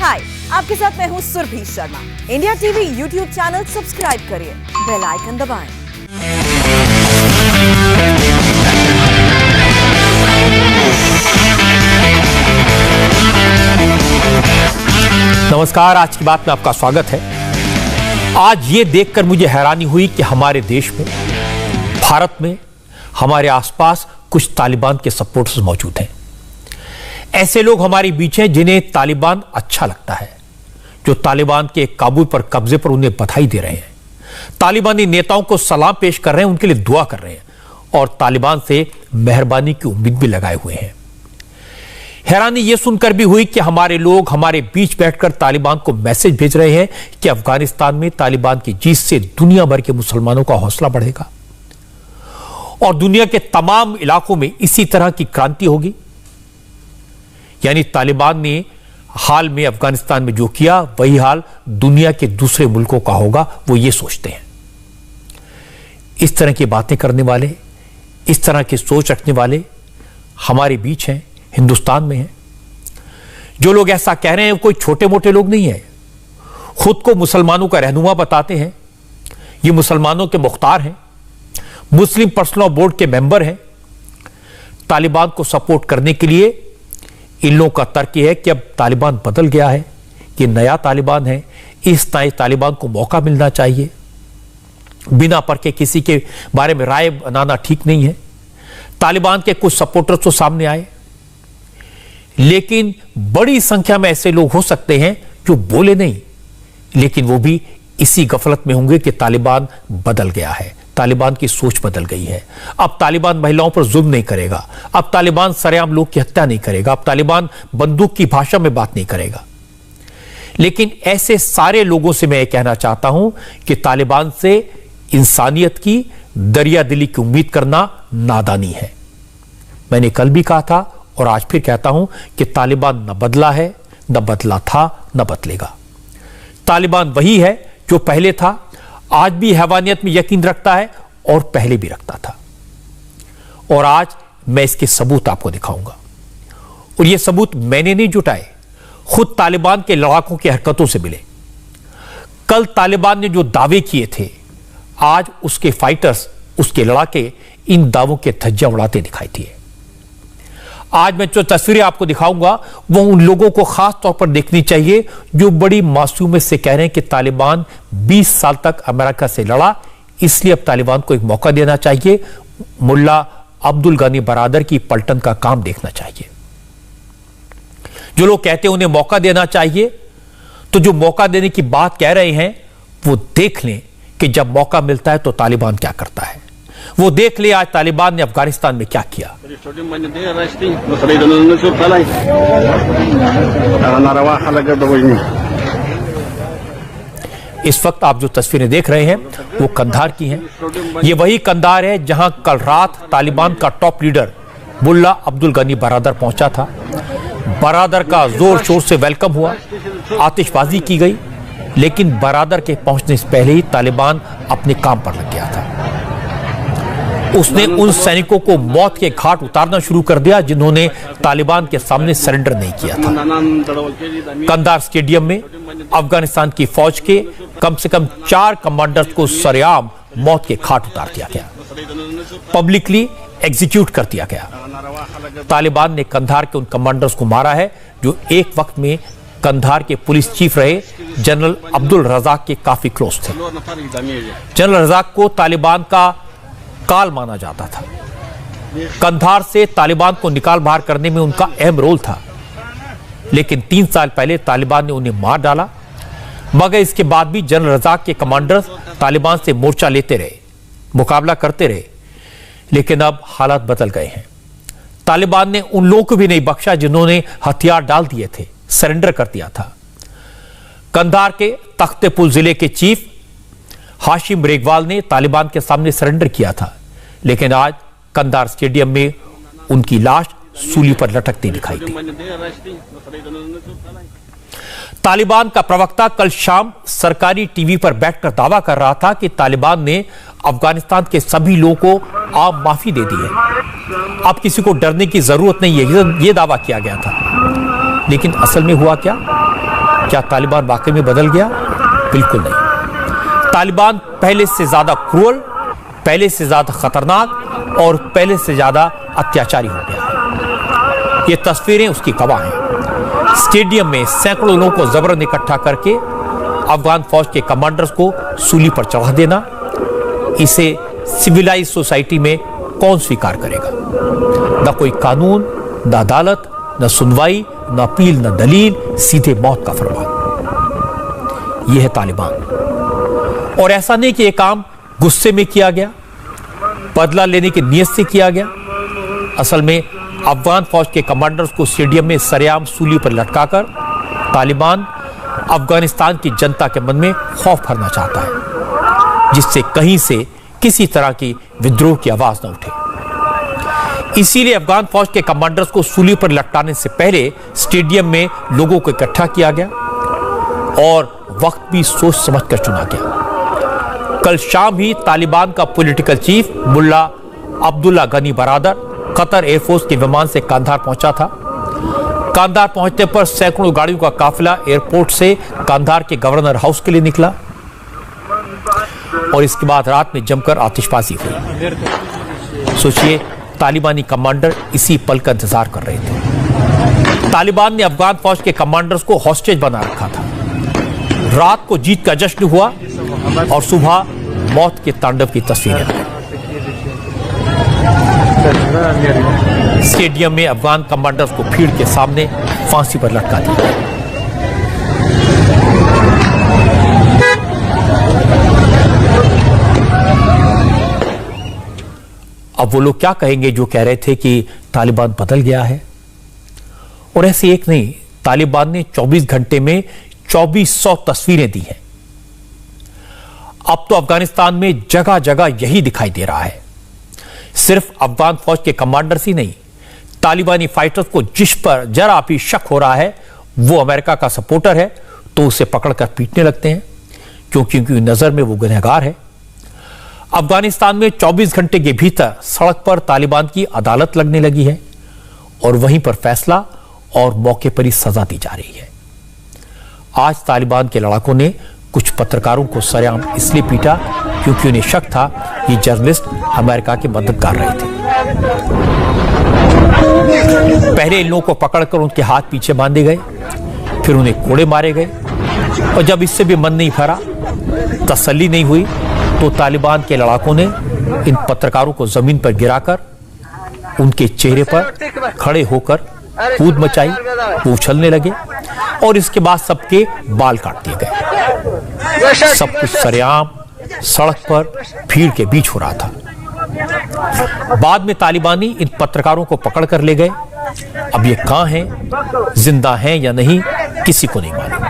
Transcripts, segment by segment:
हाय, आपके साथ मैं हूँ Surbhi Sharma. India TV YouTube channel subscribe करिए, बेल आइकन दबाएं। नमस्कार, आज की बात में आपका स्वागत है। आज ये देखकर मुझे हैरानी हुई कि हमारे देश में, भारत में, हमारे आसपास कुछ तालिबान के सपोर्टर्स मौजूद हैं। ऐसे लोग हमारे बीच हैं जिन्हें तालिबान अच्छा लगता है, जो तालिबान के काबुल पर कब्जे पर उन्हें बधाई दे रहे हैं, तालिबानी नेताओं को सलाम पेश कर रहे हैं, उनके लिए दुआ कर रहे हैं और तालिबान से मेहरबानी की उम्मीद भी लगाए हुए हैं। हैरानी यह सुनकर भी हुई कि हमारे लोग हमारे बीच बैठकर तालिबान को मैसेज भेज रहे हैं कि अफगानिस्तान में तालिबान की जीत से दुनिया भर के मुसलमानों का हौसला बढ़ेगा और दुनिया के तमाम इलाकों में इसी तरह की क्रांति होगी। यानी तालिबान ने हाल में अफगानिस्तान में जो किया वही हाल दुनिया के दूसरे मुल्कों का होगा, वो ये सोचते हैं। इस तरह की बातें करने वाले, इस तरह की सोच रखने वाले हमारे बीच हैं, हिंदुस्तान में हैं। जो लोग ऐसा कह रहे हैं वो कोई छोटे मोटे लोग नहीं है, खुद को मुसलमानों का रहनुमा बताते हैं। ये मुसलमानों के मुख्तार हैं, मुस्लिम पर्सनल बोर्ड के मेंबर हैं। तालिबान को सपोर्ट करने के लिए इन लोगों का तर्क यह है कि अब तालिबान बदल गया है, ये नया तालिबान है, इस नए तालिबान को मौका मिलना चाहिए। बिना परखे किसी के बारे में राय बनाना ठीक नहीं है। तालिबान के कुछ सपोर्टर्स तो सामने आए, लेकिन बड़ी संख्या में ऐसे लोग हो सकते हैं जो बोले नहीं, लेकिन वो भी इसी गफलत में होंगे कि तालिबान बदल गया है, तालिबान की सोच बदल गई है। अब तालिबान महिलाओं पर जुल्म नहीं करेगा, अब तालिबान सरेआम लोग की हत्या नहीं करेगा, अब तालिबान बंदूक की भाषा में बात नहीं करेगा। लेकिन ऐसे सारे लोगों से मैं ये कहना चाहता हूं कि तालिबान से इंसानियत की, दरिया दिली की उम्मीद करना नादानी है। मैंने कल भी कहा था और आज फिर कहता हूं कि तालिबान न बदला है, न बदला था, न बदलेगा। तालिबान वही है जो पहले था, आज भी हैवानियत में यकीन रखता है और पहले भी रखता था। और आज मैं इसके सबूत आपको दिखाऊंगा। और ये सबूत मैंने नहीं जुटाए, खुद तालिबान के लड़ाकों की हरकतों से मिले। कल तालिबान ने जो दावे किए थे, आज उसके फाइटर्स, उसके लड़ाके इन दावों के धज्जियां उड़ाते दिखाई दिए। आज मैं जो तस्वीरें आपको दिखाऊंगा वो उन लोगों को खास तौर पर देखनी चाहिए जो बड़ी मासूमियत से कह रहे हैं कि तालिबान 20 साल तक अमेरिका से लड़ा, इसलिए अब तालिबान को एक मौका देना चाहिए। मुल्ला अब्दुल गनी बरादर की पलटन का काम देखना चाहिए। जो लोग कहते हैं उन्हें मौका देना चाहिए, तो जो मौका देने की बात कह रहे हैं वो देख लें कि जब मौका मिलता है तो तालिबान क्या करता है। वो देख ले आज तालिबान ने अफगानिस्तान में क्या किया। इस वक्त आप जो तस्वीरें देख रहे हैं वो कंधार की हैं। ये वही कंधार है जहां कल रात तालिबान का टॉप लीडर मुल्ला अब्दुल गनी बरादर पहुंचा था। बरादर का जोर शोर से वेलकम हुआ, आतिशबाजी की गई, लेकिन बरादर के पहुंचने से पहले ही तालिबान अपने काम पर लग गया था। उसने उन सैनिकों को मौत के घाट उतारना शुरू कर दिया जिन्होंने तालिबान के सामने सरेंडर नहीं किया था। कंधार स्टेडियम में अफगानिस्तान की फौज के कम से कम 4 कमांडर्स को सरेआम मौत के घाट उतार दिया गया, पब्लिकली एग्जीक्यूट कर दिया गया। तालिबान ने कंधार के उन कमांडर्स को मारा है जो एक वक्त में कंधार के पुलिस चीफ रहे जनरल अब्दुल रजाक के काफी क्लोज थे। जनरल रजाक को तालिबान का काल माना जाता था। कंधार से तालिबान को निकाल बाहर करने में उनका अहम रोल था, लेकिन 3 साल पहले तालिबान ने उन्हें मार डाला। मगर इसके बाद भी जनरल रजाक के कमांडर्स तालिबान से मोर्चा लेते रहे, मुकाबला करते रहे, लेकिन अब हालात बदल गए हैं। तालिबान ने उन लोगों को भी नहीं बख्शा जिन्होंने हथियार डाल दिए थे, सरेंडर कर दिया था। कंधार के तख्तेपुल जिले के चीफ हाशिम रेगवाल ने तालिबान के सामने सरेंडर किया था, लेकिन आज कंधार स्टेडियम में उनकी लाश सूली पर लटकती दिखाई दी। तालिबान का प्रवक्ता कल शाम सरकारी टीवी पर बैठकर दावा कर रहा था कि तालिबान ने अफगानिस्तान के सभी लोगों को आम माफी दे दी है, अब किसी को डरने की जरूरत नहीं है, यह दावा किया गया था। लेकिन असल में हुआ क्या? क्या तालिबान वाकई में बदल गया? बिल्कुल नहीं। तालिबान पहले से ज्यादा क्रूअल, पहले से ज्यादा खतरनाक और पहले से ज्यादा अत्याचारी हो गया है। ये तस्वीरें उसकी गवाह हैं। स्टेडियम में सैकड़ों लोगों को जबरन इकट्ठा करके अफगान फौज के कमांडर्स को सूली पर चढ़ा देना, इसे सिविलाइज सोसाइटी में कौन स्वीकार करेगा? न कोई कानून, न अदालत, न सुनवाई, न अपील, न दलील, सीधे मौत का फरमान। यह है तालिबान। और ऐसा नहीं कि यह काम गुस्से में किया गया, बदला लेने की नीयत से किया गया। असल में अफगान फौज के कमांडर्स को स्टेडियम में सरेआम सूली पर लटकाकर तालिबान अफगानिस्तान की जनता के मन में खौफ भरना चाहता है, जिससे कहीं से किसी तरह की विद्रोह की आवाज न उठे। इसीलिए अफगान फौज के कमांडर्स को सूली पर लटकाने से पहले स्टेडियम में लोगों को इकट्ठा किया गया और वक्त भी सोच समझकर चुना गया। कल शाम ही तालिबान का पॉलिटिकल चीफ मुल्ला अब्दुल्ला गनी बरादर कतर एयरफोर्स के विमान से कांधार पहुंचा था। कांधार पहुंचने पर सैकड़ों गाड़ियों का काफिला एयरपोर्ट से कांधार के गवर्नर हाउस के लिए निकला और इसके बाद रात में जमकर आतिशबाजी हुई। सोचिए, तालिबानी कमांडर इसी पल का इंतजार कर रहे थे। तालिबान ने अफगान फौज के कमांडर्स को हॉस्टेज बना रखा था। रात को जीत का जश्न हुआ और सुबह मौत के तांडव की तस्वीरें आई। स्टेडियम में अफगान कमांडर्स को भीड़ के सामने फांसी पर लटका दिया। अब वो लोग क्या कहेंगे जो कह रहे थे कि तालिबान बदल गया है? और ऐसे एक नहीं, तालिबान ने 24 घंटे में 2400 तस्वीरें दी हैं। अब तो अफगानिस्तान में जगह जगह यही दिखाई दे रहा है। सिर्फ अफगान फौज के कमांडर्स ही नहीं, तालिबानी फाइटर्स को जिस पर जरा भी शक हो रहा है वो अमेरिका का सपोर्टर है तो उसे पकड़कर पीटने लगते हैं, क्योंकि उनकी नजर में वो गुनहगार है। अफगानिस्तान में 24 घंटे के भीतर सड़क पर तालिबान की अदालत लगने लगी है और वहीं पर फैसला और मौके पर ही सजा दी जा रही है। आज तालिबान के लड़ाकों ने कुछ पत्रकारों को सरेआम इसलिए पीटा क्योंकि उन्हें शक था ये जर्नलिस्ट अमेरिका के मददगार रहे थे। पहले इन लोगों को पकड़कर उनके हाथ पीछे बांधे गए, फिर उन्हें कोड़े मारे गए और जब इससे भी मन नहीं भरा, तसल्ली नहीं हुई, तो तालिबान के लड़ाकों ने इन पत्रकारों को जमीन पर गिराकर उनके चेहरे पर खड़े होकर कूद मचाई, वो उछलने लगे और इसके बाद सबके बाल काट दिए गए। सब कुछ सरेआम सड़क पर भीड़ के बीच हो रहा था। बाद में तालिबानी इन पत्रकारों को पकड़ कर ले गए। अब ये कहां हैं, जिंदा हैं या नहीं, किसी को नहीं मालूम।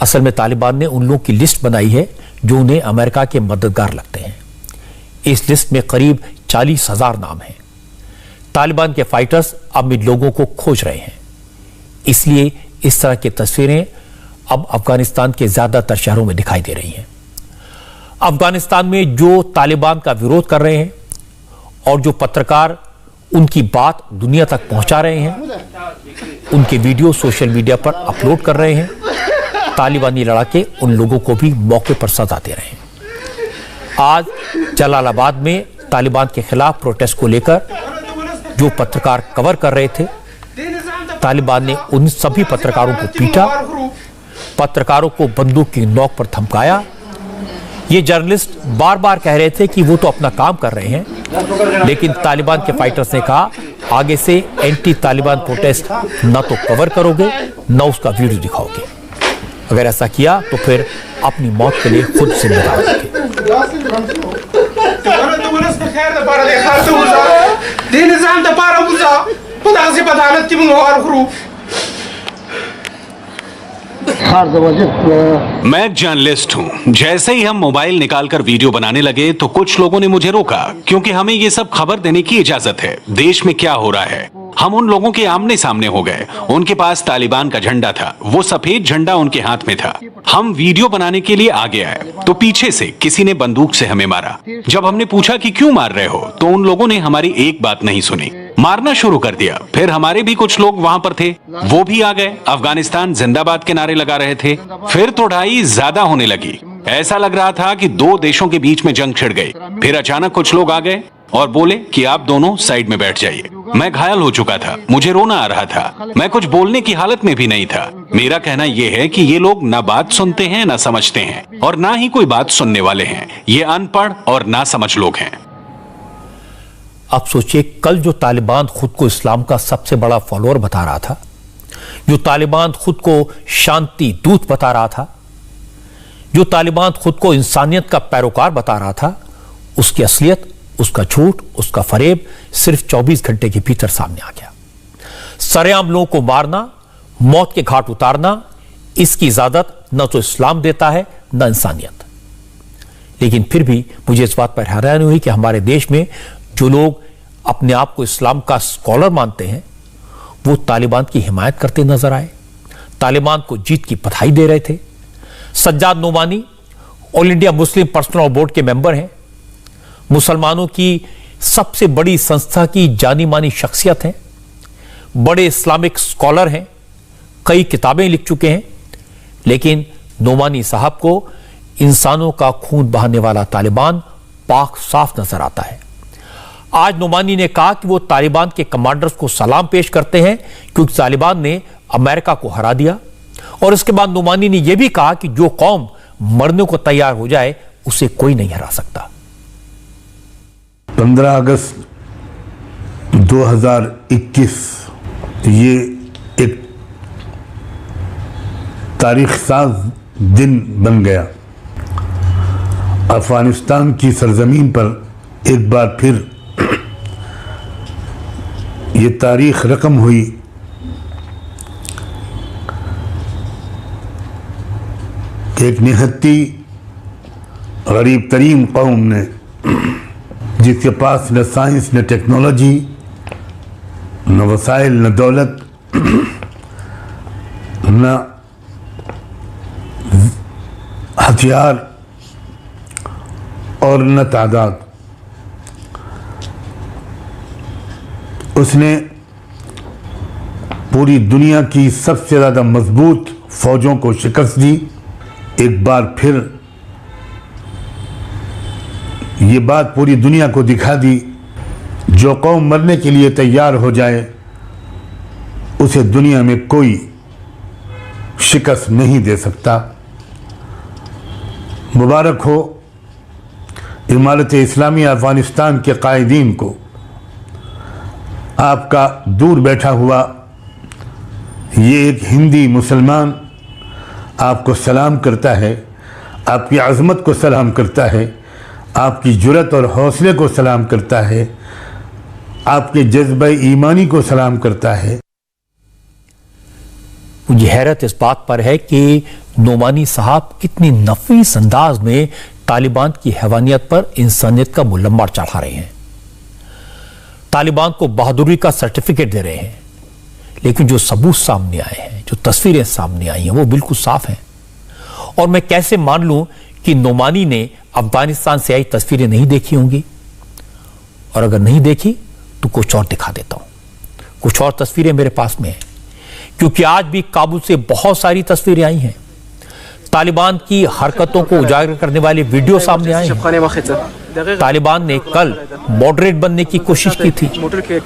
असल में तालिबान ने उन लोगों की लिस्ट बनाई है जो उन्हें अमेरिका के मददगार लगते हैं। इस लिस्ट में करीब 40,000 नाम हैं। तालिबान के फाइटर्स अब इन लोगों को खोज रहे हैं, इसलिए इस तरह की तस्वीरें अब अफगानिस्तान के ज्यादातर शहरों में दिखाई दे रही हैं। अफगानिस्तान में जो तालिबान का विरोध कर रहे हैं और जो पत्रकार उनकी बात दुनिया तक पहुंचा रहे हैं, उनके वीडियो सोशल मीडिया पर अपलोड कर रहे हैं, तालिबानी लड़ाके उन लोगों को भी मौके पर सजा दे रहे हैं। आज जलालाबाद में तालिबान के खिलाफ प्रोटेस्ट को लेकर जो पत्रकार कवर कर रहे थे, तालिबान ने उन सभी पत्रकारों को पीटा, पत्रकारों को बंदूक की नोक पर धमकाया। ये जर्नलिस्ट बार बार कह रहे थे कि वो तो अपना काम कर रहे हैं, लेकिन तालिबान के फाइटर्स ने कहा आगे से एंटी तालिबान प्रोटेस्ट न तो कवर करोगे न उसका वीडियो दिखाओगे। अगर ऐसा किया तो फिर अपनी मौत के लिए खुद जिम्मेदार होंगे। मैं एक जर्नलिस्ट हूँ। जैसे ही हम मोबाइल निकालकर वीडियो बनाने लगे तो कुछ लोगों ने मुझे रोका, क्योंकि हमें ये सब खबर देने की इजाजत है। देश में क्या हो रहा है हम उन लोगों के आमने सामने हो गए। उनके पास तालिबान का झंडा था, वो सफेद झंडा उनके हाथ में था। हम वीडियो बनाने के लिए आगे आए तो पीछे से किसी ने बंदूक से हमें मारा। जब हमने पूछा कि क्यों मार रहे हो तो उन लोगों ने हमारी एक बात नहीं सुनी, मारना शुरू कर दिया। फिर हमारे भी कुछ लोग वहां पर थे, वो भी आ गए, अफगानिस्तान जिंदाबाद के नारे लगा रहे थे। फिर तोड़ाई ज्यादा होने लगी, ऐसा लग रहा था कि दो देशों के बीच में जंग छिड़ गई। फिर अचानक कुछ लोग आ गए और बोले कि आप दोनों साइड में बैठ जाइए। मैं घायल हो चुका था, मुझे रोना आ रहा था, मैं कुछ बोलने की हालत में भी नहीं था। मेरा कहना यह है कि ये लोग ना बात सुनते हैं ना समझते हैं और ना ही कोई बात सुनने वाले हैं। ये अनपढ़ और ना समझ लोग हैं। अब सोचिए, कल जो तालिबान खुद को इस्लाम का सबसे बड़ा फॉलोअर बता रहा था, जो तालिबान खुद को शांति दूत बता रहा था, जो तालिबान खुद को इंसानियत का पैरोकार बता रहा था, उसकी असलियत, उसका झूठ, उसका फरेब सिर्फ 24 घंटे के भीतर सामने आ गया। सरेआम लोगों को मारना, मौत के घाट उतारना, इसकी इजाजत न तो इस्लाम देता है न इंसानियत। लेकिन फिर भी मुझे इस बात पर हैरानी हुई कि हमारे देश में जो लोग अपने आप को इस्लाम का स्कॉलर मानते हैं वो तालिबान की हिमायत करते नजर आए, तालिबान को जीत की बधाई दे रहे थे। Sajjad Nomani all India Muslim personal board के मेंबर हैं, मुसलमानों की सबसे बड़ी संस्था की जानी मानी शख्सियत हैं, बड़े इस्लामिक स्कॉलर हैं, कई किताबें लिख चुके हैं। लेकिन नोमानी साहब को इंसानों का खून बहाने वाला तालिबान पाक साफ नजर आता है। आज नोमानी ने कहा कि वो तालिबान के कमांडर्स को सलाम पेश करते हैं क्योंकि तालिबान ने अमेरिका को हरा दिया। और इसके बाद नोमानी ने यह भी कहा कि जो कौम मरने को तैयार हो जाए उसे कोई नहीं हरा सकता। 15 अगस्त 2021 ये एक तारीख साज दिन बन गया। अफगानिस्तान की सरजमीन पर एक बार फिर ये तारीख रकम हुई कि एक निहत्ती गरीब तरीन कौम ने, जिसके पास न साइंस न टेक्नोलॉजी न वसाइल न दौलत न हथियार और न तादाद, उसने पूरी दुनिया की सबसे ज़्यादा मजबूत फौजों को शिकस्त दी। एक बार फिर ये बात पूरी दुनिया को दिखा दी, जो कौम मरने के लिए तैयार हो जाए उसे दुनिया में कोई शिकस्त नहीं दे सकता। मुबारक हो इमारत इस्लामी अफगानिस्तान के कायदीन को। आपका दूर बैठा हुआ ये एक हिंदी मुसलमान आपको सलाम करता है, आपकी अज़मत को सलाम करता है, आपकी जुर्रत और हौसले को सलाम करता है, आपके जज्बे ईमानी को सलाम करता है। मुझे हैरत इस बात पर है कि नोमानी साहब कितनी नफीस अंदाज में तालिबान की हैवानियत पर इंसानियत का मुलम्मा चढ़ा रहे हैं, तालिबान को बहादुरी का सर्टिफिकेट दे रहे हैं। लेकिन जो सबूत सामने आए हैं, जो तस्वीरें सामने आई हैं, वो बिल्कुल साफ हैं। और मैं कैसे मान लूं कि नोमानी ने अफगानिस्तान से आई तस्वीरें नहीं देखी होंगी, और अगर नहीं देखी तो कुछ और दिखा देता हूं। कुछ और तस्वीरें मेरे पास में हैं, क्योंकि आज भी काबुल से बहुत सारी तस्वीरें आई हैं। तालिबान की हरकतों को उजागर करने वाले वीडियो सामने आए हैं। तालिबान ने कल मॉडरेट बनने की कोशिश की थी।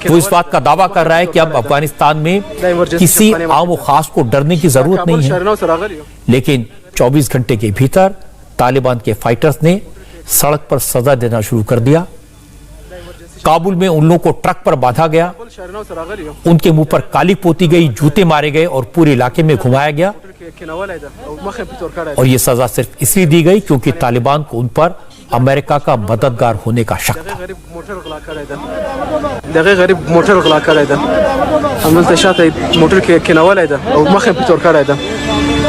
वो इस बात का दावा कर रहा है कि अब अफगानिस्तान में किसी आम और खास को डरने की जरूरत नहीं है। लेकिन 24 घंटे के भीतर तालिबान के फाइटर्स ने सड़क पर सजा देना शुरू कर दिया। काबुल में उन लोगों को ट्रक पर बांधा गया, उनके मुंह पर काली पोती गई, जूते मारे गए और पूरे इलाके में घुमाया गया। और यह सजा सिर्फ इसलिए दी गई क्योंकि तालिबान को उन पर अमेरिका का मददगार होने का शक था।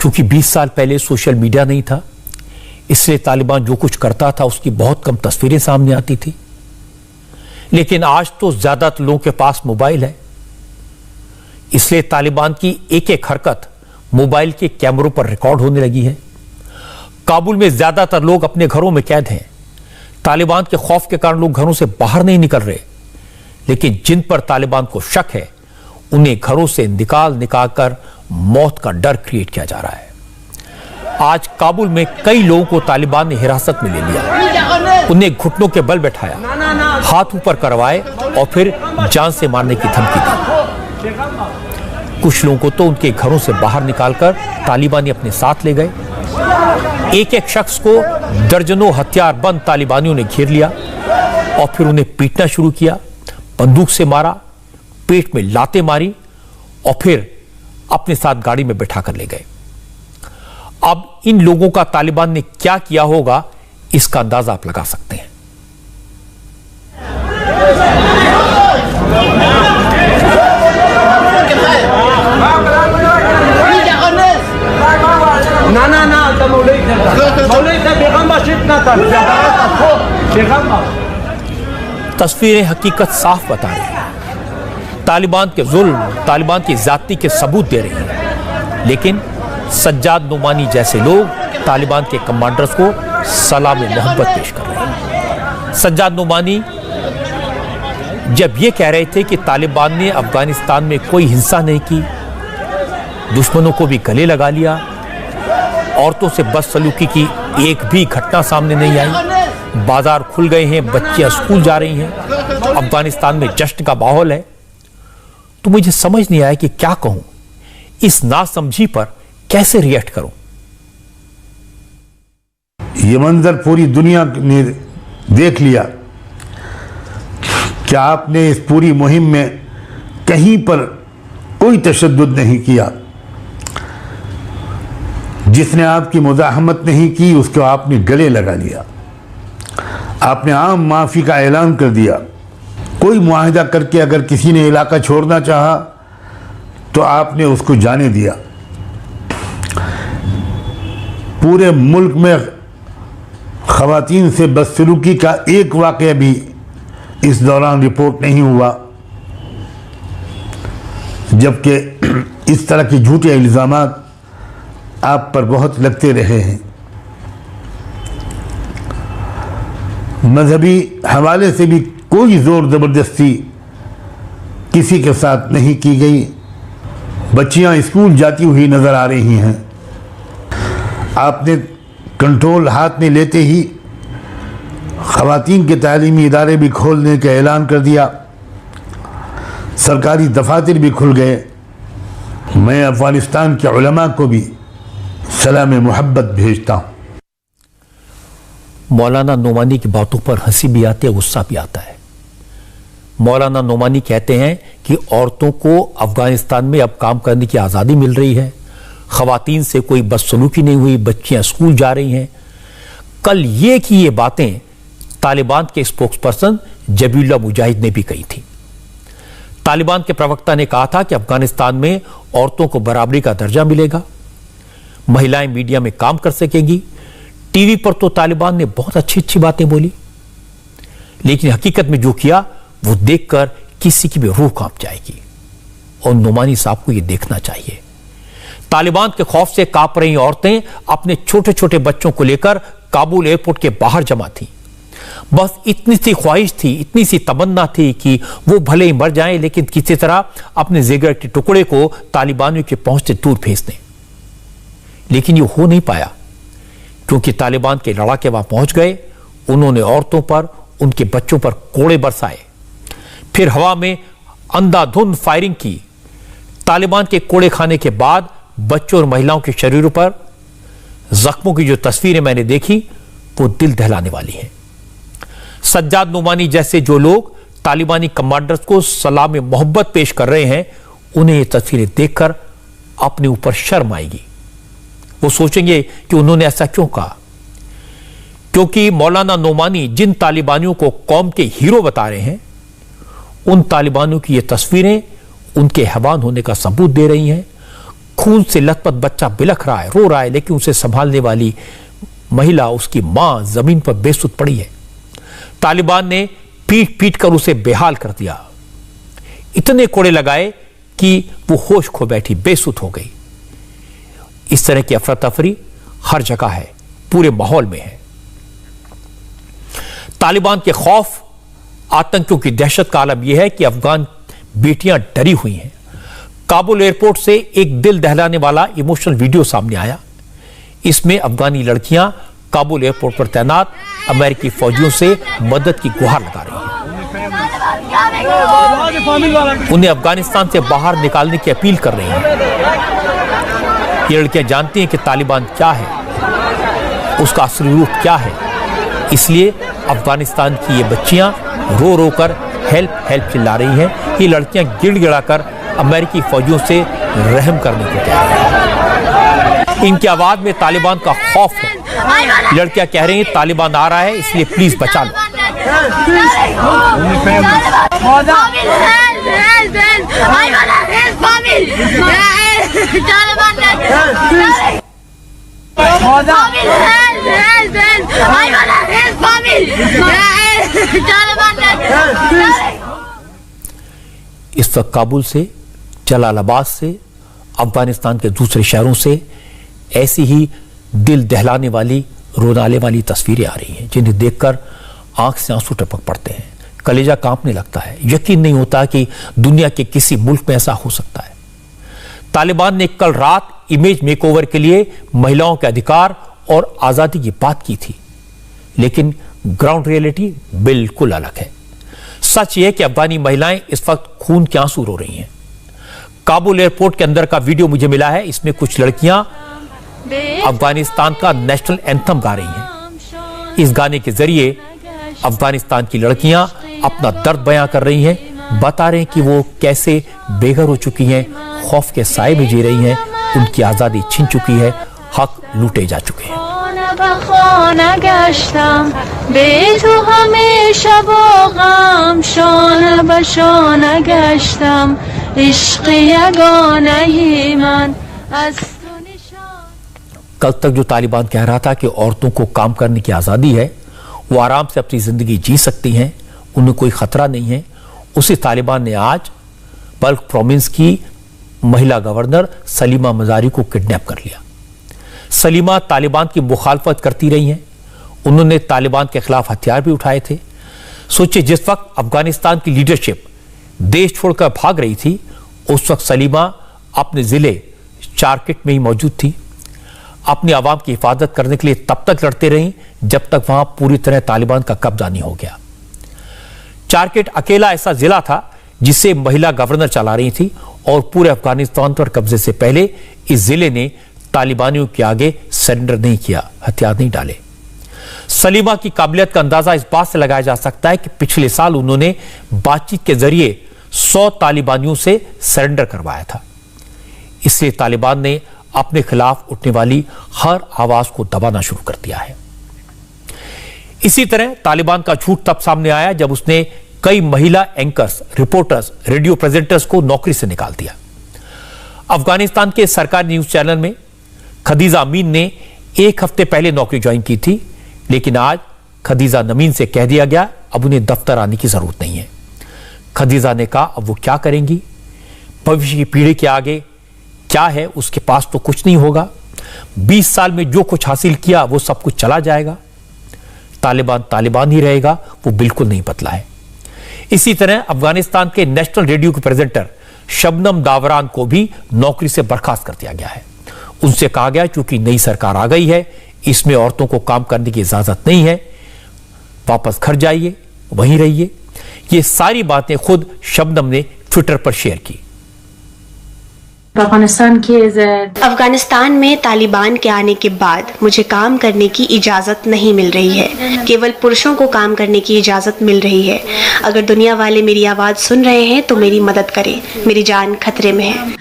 क्योंकि 20 साल पहले सोशल मीडिया नहीं था, इसलिए तालिबान जो कुछ करता था उसकी बहुत कम तस्वीरें सामने आती थी। लेकिन आज तो ज्यादातर लोगों के पास मोबाइल है, इसलिए तालिबान की एक एक हरकत मोबाइल के कैमरों पर रिकॉर्ड होने लगी है। काबुल में ज्यादातर लोग अपने घरों में कैद हैं। तालिबान के खौफ के कारण लोग घरों से बाहर नहीं निकल रहे, लेकिन जिन पर तालिबान को शक है उन्हें घरों से निकाल कर मौत का डर क्रिएट किया जा रहा है। आज काबुल में कई लोगों को तालिबान ने हिरासत में ले लिया, उन्हें घुटनों के बल बैठाया, हाथ ऊपर करवाए और फिर जान से मारने की धमकी दी। कुछ लोगों को तो उनके घरों से बाहर निकालकर तालिबानी अपने साथ ले गए। एक एक शख्स को दर्जनों हथियारबंद तालिबानियों ने घेर लिया और फिर उन्हें पीटना शुरू किया, बंदूक से मारा, पेट में लातें मारी और फिर अपने साथ गाड़ी में बैठा कर ले गए। अब इन लोगों का तालिबान ने क्या किया होगा, इसका अंदाजा आप लगा सकते हैं। तस्वीरें हकीकत साफ बता रही हैं। तालिबान के जुल्म, तालिबान की जाति के सबूत दे रही हैं, लेकिन सज्जाद नुमानी जैसे लोग तालिबान के कमांडर्स को सलाम मोहब्बत पेश कर रहे हैं। सज्जाद नुमानी जब ये कह रहे थे कि तालिबान ने अफगानिस्तान में कोई हिंसा नहीं की, दुश्मनों को भी गले लगा लिया, औरतों से बदसलूकी की एक भी घटना सामने नहीं आई, बाजार खुल गए हैं, बच्चियां स्कूल जा रही हैं, अफगानिस्तान में जश्न का माहौल है, तो मुझे समझ नहीं आया कि क्या कहूं, इस नासमझी पर कैसे रिएक्ट करूं। ये मंजर पूरी दुनिया ने देख लिया। क्या आपने इस पूरी मुहिम में कहीं पर कोई तशद्दुद नहीं किया? जिसने आपकी मुज़ाहमत नहीं की उसको आपने गले लगा लिया। आपने आम माफ़ी का ऐलान कर दिया। कोई मुआहिदा करके अगर किसी ने इलाका छोड़ना चाहा तो आपने उसको जाने दिया। पूरे मुल्क में ख़वातीन से बदसलूकी का एक वाक़या भी इस दौरान रिपोर्ट नहीं हुआ, जबकि इस तरह के झूठे इल्ज़ामात आप पर बहुत लगते रहे हैं। मजहबी हवाले से भी कोई ज़ोर ज़बरदस्ती किसी के साथ नहीं की गई। बच्चियां स्कूल जाती हुई नज़र आ रही हैं। आपने कंट्रोल हाथ में लेते ही ख़वातीन के तालीमी इदारे भी खोलने का ऐलान कर दिया, सरकारी दफातर भी खुल गए। मैं अफ़गानिस्तान के उलमा को भी सलाम मोहब्बत भेजता हूँ। मौलाना नोमानी की बातों पर हंसी भी आती है, गुस्सा भी आता है। मौलाना नोमानी कहते हैं कि औरतों को अफगानिस्तान में अब काम करने की आज़ादी मिल रही है, ख़वातीन से कोई बदसलूकी नहीं हुई, बच्चियां स्कूल जा रही हैं। कल ये की ये बातें तालिबान के स्पोक्सपर्सन जबीउल्लाह मुजाहिद ने भी कही थी। तालिबान के प्रवक्ता ने कहा था कि अफगानिस्तान में औरतों को बराबरी का दर्जा मिलेगा, महिलाएं मीडिया में काम कर सकेंगी। टीवी पर तो तालिबान ने बहुत अच्छी अच्छी बातें बोली, लेकिन हकीकत में जो किया वो देखकर किसी की भी रूह कांप जाएगी। और नोमानी साहब को यह देखना चाहिए। तालिबान के खौफ से कांप रही औरतें अपने छोटे छोटे बच्चों को लेकर काबुल एयरपोर्ट के बाहर जमा थी। बस इतनी सी ख्वाहिश थी, इतनी सी तमन्ना थी कि वो भले ही मर जाएं, लेकिन किसी तरह अपने जिगर के टुकड़े को तालिबानियों के पहुंच से दूर भेज दें। लेकिन ये हो नहीं पाया, क्योंकि तालिबान के लड़ाके वहां पहुंच गए। उन्होंने औरतों पर, उनके बच्चों पर कोड़े बरसाए, फिर हवा में अंधाधुंध फायरिंग की। तालिबान के कोड़े खाने के बाद बच्चों और महिलाओं के शरीरों पर जख्मों की जो तस्वीरें मैंने देखी वो दिल दहलाने वाली हैं। सज्जाद नुमानी जैसे जो लोग तालिबानी कमांडर्स को सलाम मोहब्बत पेश कर रहे हैं, उन्हें ये तस्वीरें देखकर अपने ऊपर शर्म आएगी। वो सोचेंगे कि उन्होंने ऐसा क्यों कहा, क्योंकि मौलाना नोमानी जिन तालिबानियों को कौम के हीरो बता रहे हैं उन तालिबानों की ये तस्वीरें उनके हैवान होने का सबूत दे रही हैं। खून से लथपथ बच्चा बिलख रहा है, रो रहा है, लेकिन उसे संभालने वाली महिला, उसकी मां जमीन पर बेसुध पड़ी है। तालिबान ने पीट पीट कर उसे बेहाल कर दिया, इतने कोड़े लगाए कि वो होश खो बैठी, बेसुध हो गई। इस तरह की अफरा तफरी हर जगह है, पूरे माहौल में है। तालिबान के खौफ, आतंकियों की दहशत का आलम यह है कि अफगान बेटियां डरी हुई हैं। काबुल एयरपोर्ट से एक दिल दहलाने वाला इमोशनल वीडियो सामने आया। इसमें अफगानी लड़कियां काबुल एयरपोर्ट पर तैनात अमेरिकी फौजियों से मदद की गुहार लगा रही हैं। उन्हें अफगानिस्तान से बाहर निकालने की अपील कर रही हैं। ये लड़कियां जानती हैं कि तालिबान क्या है, उसका असली रूप क्या है, इसलिए अफगानिस्तान की ये बच्चियां रो रो कर हेल्प हेल्प चिल्ला रही हैं। ये लड़कियां गिड़गिड़ा कर अमेरिकी फौजियों से रहम करने को कह रही हैं। इनकी आवाज में तालिबान का खौफ है। लड़कियां कह रही हैं तालिबान आ रहा है, इसलिए प्लीज बचा लो। इस वक्त काबुल से, जलालाबाद से, अफगानिस्तान के दूसरे शहरों से ऐसी ही दिल दहलाने वाली, रोनाले वाली तस्वीरें आ रही हैं, जिन्हें देखकर आंख से आंसू टपक पड़ते हैं, कलेजा कांपने लगता है। यकीन नहीं होता कि दुनिया के किसी मुल्क में ऐसा हो सकता है। तालिबान ने कल रात इमेज मेकओवर के लिए महिलाओं के अधिकार और आजादी की बात की थी, लेकिन ग्राउंड रियलिटी बिल्कुल अलग है। सच यह है कि अफगानी महिलाएं इस वक्त खून के आंसू रो रही हैं। काबुल एयरपोर्ट के अंदर का वीडियो मुझे मिला है, इसमें कुछ लड़कियां अफगानिस्तान का नेशनल एंथम गा रही हैं। इस गाने के जरिए अफगानिस्तान की लड़कियां अपना दर्द बयां कर रही हैं, बता रहे हैं कि वो कैसे बेघर हो चुकी हैं, खौफ के साए में जी रही हैं, उनकी आजादी छिन चुकी है, हक लूटे जा चुके हैं। कल तक जो तालिबान कह रहा था कि औरतों को काम करने की आजादी है, वो आराम से अपनी जिंदगी जी सकती हैं, उन्हें कोई खतरा नहीं है, उसी तालिबान ने आज बल्ख प्रोविंस की महिला गवर्नर सलीमा मजारी को किडनैप कर लिया। सलीमा तालिबान की मुखालफत करती रही हैं, उन्होंने तालिबान के खिलाफ हथियार भी उठाए थे। सोचिए, जिस वक्त अफगानिस्तान की लीडरशिप देश छोड़कर भाग रही थी, उस वक्त सलीमा अपने जिले चारकिट में ही मौजूद थी। अपनी आवाम की हिफाजत करने के लिए तब तक लड़ते रहीं जब तक वहां पूरी तरह तालिबान का कब्जा नहीं हो गया। चारकिट अकेला ऐसा जिला था जिसे महिला गवर्नर चला रही थी, और पूरे अफगानिस्तान पर कब्जे से पहले इस जिले ने तालिबानियों के आगे सरेंडर नहीं किया, हथियार नहीं डाले। सलीमा की काबिलियत का अंदाजा इस बात से लगाया जा सकता है कि पिछले साल उन्होंने बातचीत के जरिए 100 तालिबानियों से सरेंडर करवाया था। इससे तालिबान ने अपने खिलाफ उठने वाली हर आवाज को दबाना शुरू कर दिया है। इसी तरह तालिबान का झूठ तब सामने आया जब उसने कई महिला एंकर्स, रिपोर्टर्स, रेडियो प्रेजेंटर्स को नौकरी से निकाल दिया। अफगानिस्तान के सरकारी न्यूज चैनल में खदीजा अमीन ने एक हफ्ते पहले नौकरी ज्वाइन की थी, लेकिन आज खदीजा नमीन से कह दिया गया अब उन्हें दफ्तर आने की जरूरत नहीं है। खदीजा ने कहा अब वो क्या करेंगी, भविष्य की पीढ़ी के आगे क्या है, उसके पास तो कुछ नहीं होगा। 20 साल में जो कुछ हासिल किया वो सब कुछ चला जाएगा, तालिबान तालिबान ही रहेगा, वो बिल्कुल नहीं बदला है। इसी तरह अफगानिस्तान के नेशनल रेडियो के प्रेजेंटर शबनम दावरान को भी नौकरी से बर्खास्त कर दिया गया है। उनसे कहा गया क्योंकि नई सरकार आ गई है, इसमें औरतों को काम करने की इजाजत नहीं है, वापस घर जाइए, वहीं रहिए। ये सारी बातें खुद शबनम ने ट्विटर पर शेयर की। अफगानिस्तान में तालिबान के आने के बाद मुझे काम करने की इजाज़त नहीं मिल रही है, केवल पुरुषों को काम करने की इजाज़त मिल रही है। अगर दुनिया वाले मेरी आवाज़ सुन रहे हैं तो मेरी मदद करें, मेरी जान खतरे में है।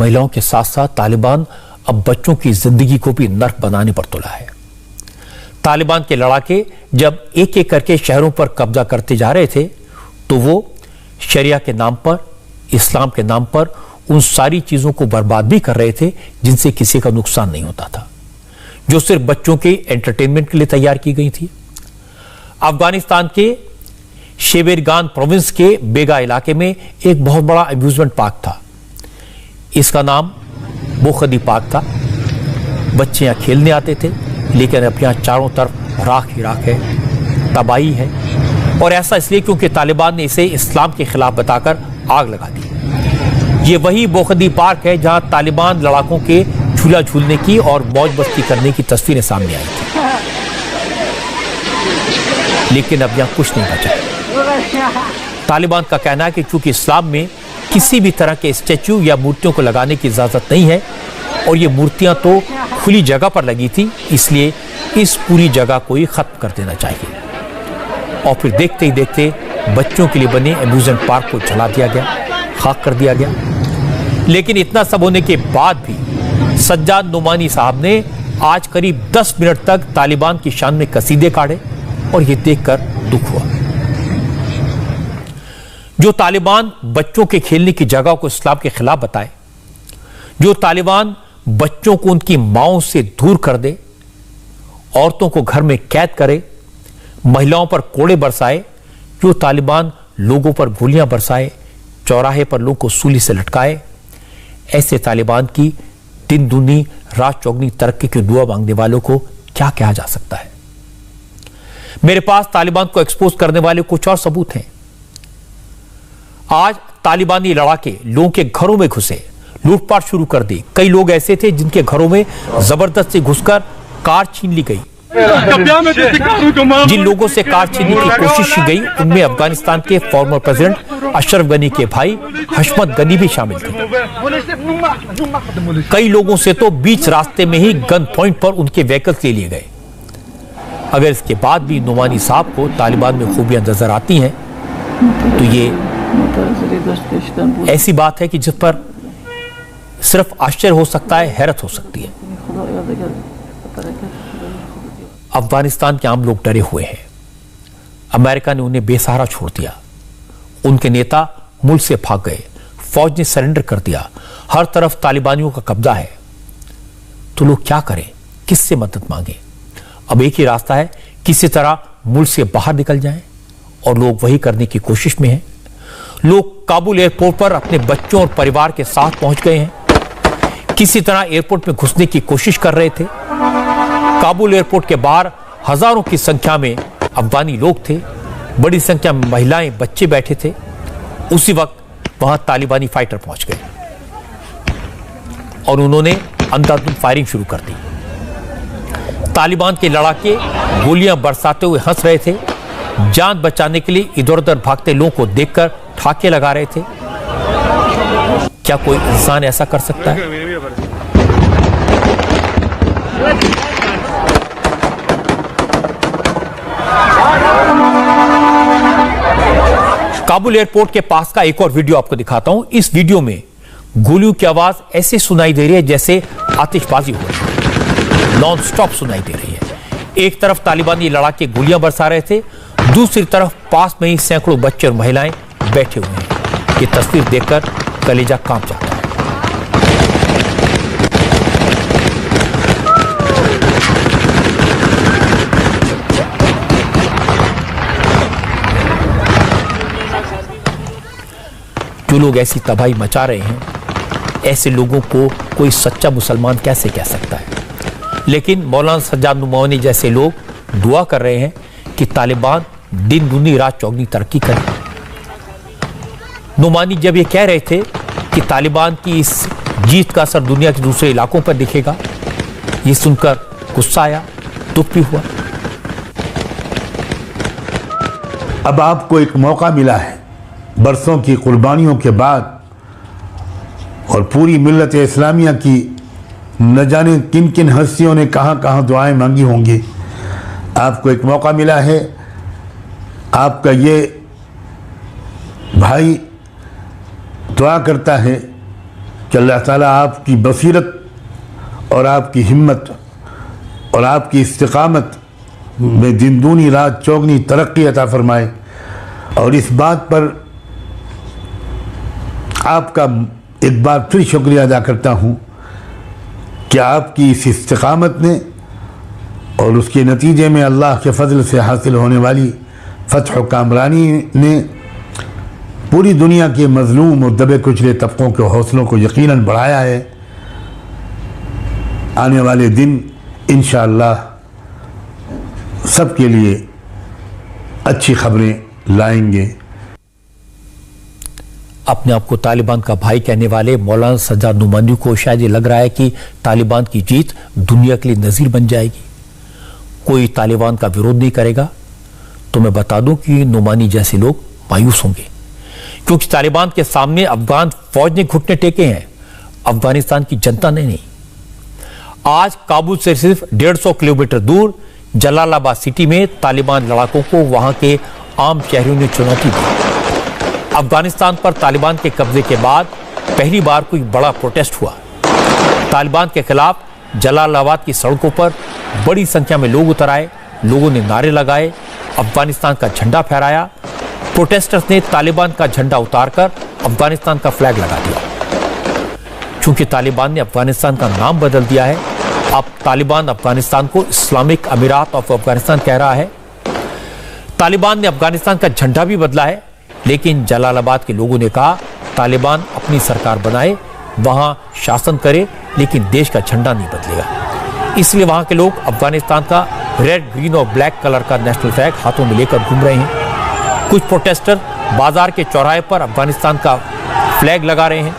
महिलाओं के साथ साथ तालिबान अब बच्चों की जिंदगी को भी नर्क बनाने पर तुला है। तालिबान के लड़ाके जब एक एक करके शहरों पर कब्जा करते जा रहे थे तो वो शरिया के नाम पर, इस्लाम के नाम पर उन सारी चीजों को बर्बाद भी कर रहे थे जिनसे किसी का नुकसान नहीं होता था, जो सिर्फ बच्चों के एंटरटेनमेंट के लिए तैयार की गई थी। अफगानिस्तान के शेवेरगान प्रोविंस के बेगा इलाके में एक बहुत बड़ा अम्यूजमेंट पार्क था। इसका नाम बोखदी पार्क था। बच्चे यहां खेलने आते थे, लेकिन अब यहां चारों तरफ राख ही राख है, तबाही है। और ऐसा इसलिए क्योंकि तालिबान ने इसे इस्लाम के खिलाफ बताकर आग लगा दी। ये वही बोखदी पार्क है जहां तालिबान लड़ाकों के झूला झूलने की और मौज मस्ती करने की तस्वीरें सामने आई थी। लेकिन अब यहां कुछ नहीं बचा। तालिबान का कहना है कि चूंकि इस्लाम में किसी भी तरह के स्टैच्यू या मूर्तियों को लगाने की इजाजत नहीं है और ये मूर्तियां तो खुली जगह पर लगी थी, इसलिए इस पूरी जगह को ही खत्म कर देना चाहिए। और फिर देखते ही देखते बच्चों के लिए बने अम्यूजमेंट पार्क को जला दिया गया, खाक कर दिया गया। लेकिन इतना सब होने के बाद भी सज्जाद नुमानी साहब ने आज करीब 10 मिनट तक तालिबान की शान में कसीदे काढ़े और ये देखकर दुख हुआ। जो तालिबान बच्चों के खेलने की जगह को इस्लाम के खिलाफ बताए, जो तालिबान बच्चों को उनकी मांओं से दूर कर दे, औरतों को घर में कैद करे, महिलाओं पर कोड़े बरसाए, जो तालिबान लोगों पर गोलियां बरसाए, चौराहे पर लोगों को सूली से लटकाए, ऐसे तालिबान की दिन दूनी रात चौगनी तरक्की की दुआ मांगने वालों को क्या कहा जा सकता है। मेरे पास तालिबान को एक्सपोज करने वाले कुछ और सबूत हैं। आज तालिबानी लड़ाके लोगों के घरों में घुसे, लूटपाट शुरू कर दी। कई लोग ऐसे थे जिनके घरों में जबरदस्ती घुसकर कार छीन ली गई। जिन लोगों से कार छीनने की कोशिश की गई उनमें अफगानिस्तान के फॉर्मर प्रेसिडेंट अशरफ गनी के भाई हशमत गनी भी शामिल थे। कई लोगों से तो बीच रास्ते में ही गन पॉइंट पर उनके व्हीकल्स ले लिए गए। अगर इसके बाद भी नुमानी साहब को तालिबान में खूबियां नजर आती हैं तो ये ऐसी बात है कि जिस पर सिर्फ आश्चर्य हो सकता है, हैरत हो सकती है। अफगानिस्तान के आम लोग डरे हुए हैं। अमेरिका ने उन्हें बेसहारा छोड़ दिया, उनके नेता मुल्क से भाग गए, फौज ने सरेंडर कर दिया, हर तरफ तालिबानियों का कब्जा है। तो लोग क्या करें, किससे मदद मांगे? अब एक ही रास्ता है, किसी तरह मुल्क से बाहर निकल जाएं, और लोग वही करने की कोशिश में हैं। लोग काबुल एयरपोर्ट पर अपने बच्चों और परिवार के साथ पहुंच गए हैं। किसी तरह एयरपोर्ट में घुसने की कोशिश कर रहे थे। काबुल एयरपोर्ट के बाहर हजारों की संख्या में अफगानी लोग थे, बड़ी संख्या में महिलाएं, बच्चे बैठे थे। उसी वक्त वहां तालिबानी फाइटर पहुंच गए और उन्होंने अंधाधुंध फायरिंग शुरू कर दी। तालिबान के लड़ाके गोलियां बरसाते हुए हंस रहे थे। जान बचाने के लिए इधर उधर भागते लोगों को देखकर ठाके लगा रहे थे। क्या कोई इंसान ऐसा कर सकता है? काबुल एयरपोर्ट के पास का एक और वीडियो आपको दिखाता हूं। इस वीडियो में गोलियों की आवाज ऐसे सुनाई दे रही है जैसे आतिशबाजी हो रही है, नॉन स्टॉप सुनाई दे रही है। एक तरफ तालिबानी लड़ाके गोलियां बरसा रहे थे, दूसरी तरफ पास में ही सैकड़ों बच्चे और महिलाएं बैठे हुए हैं। ये तस्वीर देखकर कलेजा कांप जाता है। जो लोग ऐसी तबाही मचा रहे हैं, ऐसे लोगों को कोई सच्चा मुसलमान कैसे कह सकता है? लेकिन मौलाना सज्जाद नुमानी जैसे लोग दुआ कर रहे हैं कि तालिबान दिन दुनी रात चौगनी तरक्की करे। नुमानी जब ये कह रहे थे कि तालिबान की इस जीत का असर दुनिया के दूसरे इलाकों पर दिखेगा, ये सुनकर गुस्सा आया, दुख भी हुआ। अब आपको एक मौका मिला है, बरसों की कुर्बानियों के बाद और पूरी मिल्लत इस्लामिया की न जाने किन किन हस्तियों ने कहाँ कहाँ दुआएं मांगी होंगी। आपको एक मौका मिला है। आपका ये भाई दुआ करता है कि अल्लाह ताला आपकी बसीरत और आपकी हिम्मत और आपकी इस्तिकामत में दिन दूनी रात चौगनी तरक्की अता फरमाए। और इस बात पर आपका एक बार फिर शुक्रिया अदा करता हूँ कि आपकी इस इस्तिकामत ने और उसके नतीजे में अल्लाह के फजल से हासिल होने वाली फतह कामरानी ने पूरी दुनिया के मजलूम और दबे कुचले तबकों के हौसलों को यकीनन बढ़ाया है। आने वाले दिन इंशाअल्लाह सबके लिए अच्छी खबरें लाएंगे। अपने आप को तालिबान का भाई कहने वाले मौलाना सज्जाद नुमानी को शायद ये लग रहा है कि तालिबान की जीत दुनिया के लिए नजीर बन जाएगी, कोई तालिबान का विरोध नहीं करेगा। तो मैं बता दूं कि नुमानी जैसे लोग मायूस होंगे, क्योंकि तालिबान के सामने अफगान फौज ने घुटने टेके हैं, अफगानिस्तान की जनता ने नहीं। आज काबुल से सिर्फ 150 किलोमीटर दूर जलालाबाद सिटी में तालिबान लड़ाकों को वहां के आम शहरियों ने चुनौती दी। अफगानिस्तान पर तालिबान के कब्जे के बाद पहली बार कोई बड़ा प्रोटेस्ट हुआ। तालिबान के खिलाफ जलालाबाद की सड़कों पर बड़ी संख्या में लोग उतर आए, लोगों ने नारे लगाए, अफगानिस्तान का झंडा फहराया। प्रोटेस्टर्स ने तालिबान का झंडा उतारकर अफगानिस्तान का फ्लैग लगा दिया। चूंकि तालिबान ने अफगानिस्तान का नाम बदल दिया है, अब तालिबान अफगानिस्तान को इस्लामिक अमीरात ऑफ अफगानिस्तान कह रहा है। तालिबान ने अफगानिस्तान का झंडा भी बदला है, लेकिन जलालाबाद के लोगों ने कहा तालिबान अपनी सरकार बनाए, वहां शासन करे, लेकिन देश का झंडा नहीं बदलेगा। इसलिए वहां के लोग अफगानिस्तान का रेड, ग्रीन और ब्लैक कलर का नेशनल फ्लैग हाथों में लेकर घूम रहे हैं। कुछ प्रोटेस्टर बाजार के चौराहे पर अफगानिस्तान का फ्लैग लगा रहे हैं।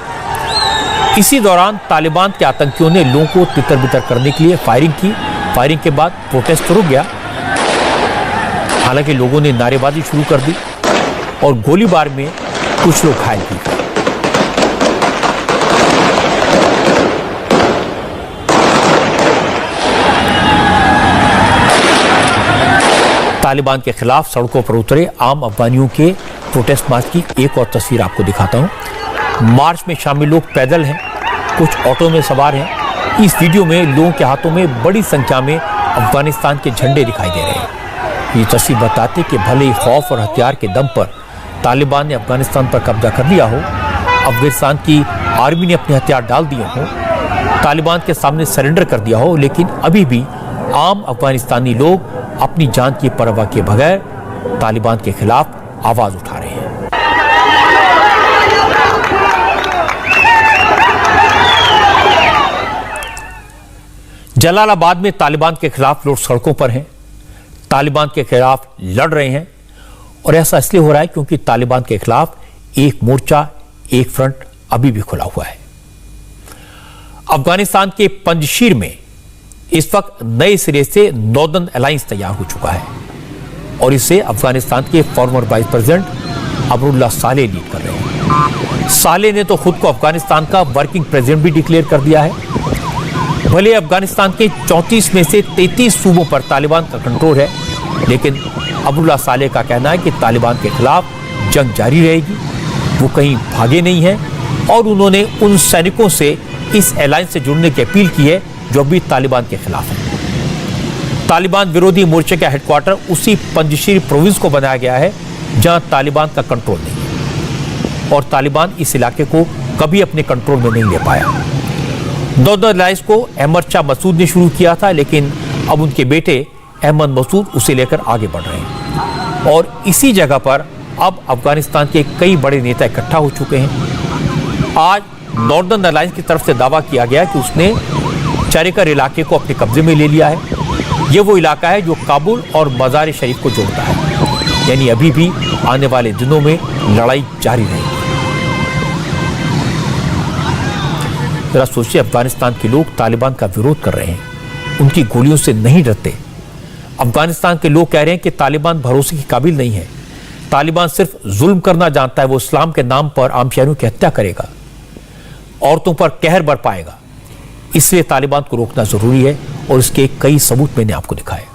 इसी दौरान तालिबान के आतंकियों ने लोगों को तितर बितर करने के लिए फायरिंग की। फायरिंग के बाद प्रोटेस्ट रुक गया, हालांकि लोगों ने नारेबाजी शुरू कर दी और गोलीबार में कुछ लोग घायल भी हुए। तालिबान के खिलाफ सड़कों पर उतरे आम अफगानियों के प्रोटेस्ट मार्च की एक और तस्वीर आपको दिखाता हूं। मार्च में शामिल लोग पैदल हैं, कुछ ऑटो में सवार हैं। इस वीडियो में लोगों के हाथों में बड़ी संख्या में अफगानिस्तान के झंडे दिखाई दे रहे हैं। ये तस्वीर बताते कि भले ही खौफ और हथियार के दम पर तालिबान ने अफगानिस्तान पर कब्जा कर लिया हो, अफगानिस्तान की आर्मी ने अपने हथियार डाल दिए हों, तालिबान के सामने सरेंडर कर दिया हो, लेकिन अभी भी आम अफगानिस्तानी लोग अपनी जान की परवाह के बगैर तालिबान के खिलाफ आवाज उठा रहे हैं। जलालाबाद में तालिबान के खिलाफ लोग सड़कों पर हैं, तालिबान के खिलाफ लड़ रहे हैं। और ऐसा इसलिए हो रहा है क्योंकि तालिबान के खिलाफ एक मोर्चा, एक फ्रंट अभी भी खुला हुआ है। अफगानिस्तान के पंजशीर में इस वक्त नए सिरे से नॉर्दर्न अलायंस तैयार हो चुका है और इसे अफगानिस्तान के farmer vice president Amrullah Saleh lead कर रहे हैं। सालेह ने तो खुद को अफगानिस्तान का वर्किंग प्रेसिडेंट भी डिक्लेयर कर दिया है। भले अफगानिस्तान के 34 में से 33 सूबों पर तालिबान का कंट्रोल है, लेकिन अमरुल्लाह सालेह का कहना है कि तालिबान के खिलाफ जंग जारी रहेगी, वो कहीं भागे नहीं है। और उन्होंने उन सैनिकों से इस अलायंस से जुड़ने की अपील की है जो भी तालिबान के खिलाफ है। तालिबान विरोधी मोर्चे का हेडक्वार्टर उसी पंजशीर प्रोविंस को बनाया गया है जहां तालिबान का कंट्रोल नहीं है और तालिबान इस इलाके को कभी अपने कंट्रोल में नहीं ले पाया। नॉर्दर्न अलायंस को अहमद शाह मसूद ने शुरू किया था, लेकिन अब उनके बेटे अहमद मसूद उसे लेकर आगे बढ़ रहे हैं और इसी जगह पर अब अफगानिस्तान के कई बड़े नेता इकट्ठा हो चुके हैं। आज नॉर्दर्न अलायंस की तरफ से दावा किया गया कि उसने चारेकर इलाके को अपने कब्जे में ले लिया है। यह वो इलाका है जो काबुल और मज़ार शरीफ को जोड़ता है, यानी अभी भी आने वाले दिनों में लड़ाई जारी रहेगी। जरा सोचिए, अफगानिस्तान के लोग तालिबान का विरोध कर रहे हैं, उनकी गोलियों से नहीं डरते। अफगानिस्तान के लोग कह रहे हैं कि तालिबान भरोसे के काबिल नहीं है, तालिबान सिर्फ जुल्म करना जानता है, वो इस्लाम के नाम पर आम शहरियों की हत्या करेगा, औरतों पर कहर बरपाएगा। इसलिए तालिबान को रोकना जरूरी है और इसके कई सबूत मैंने आपको दिखाए।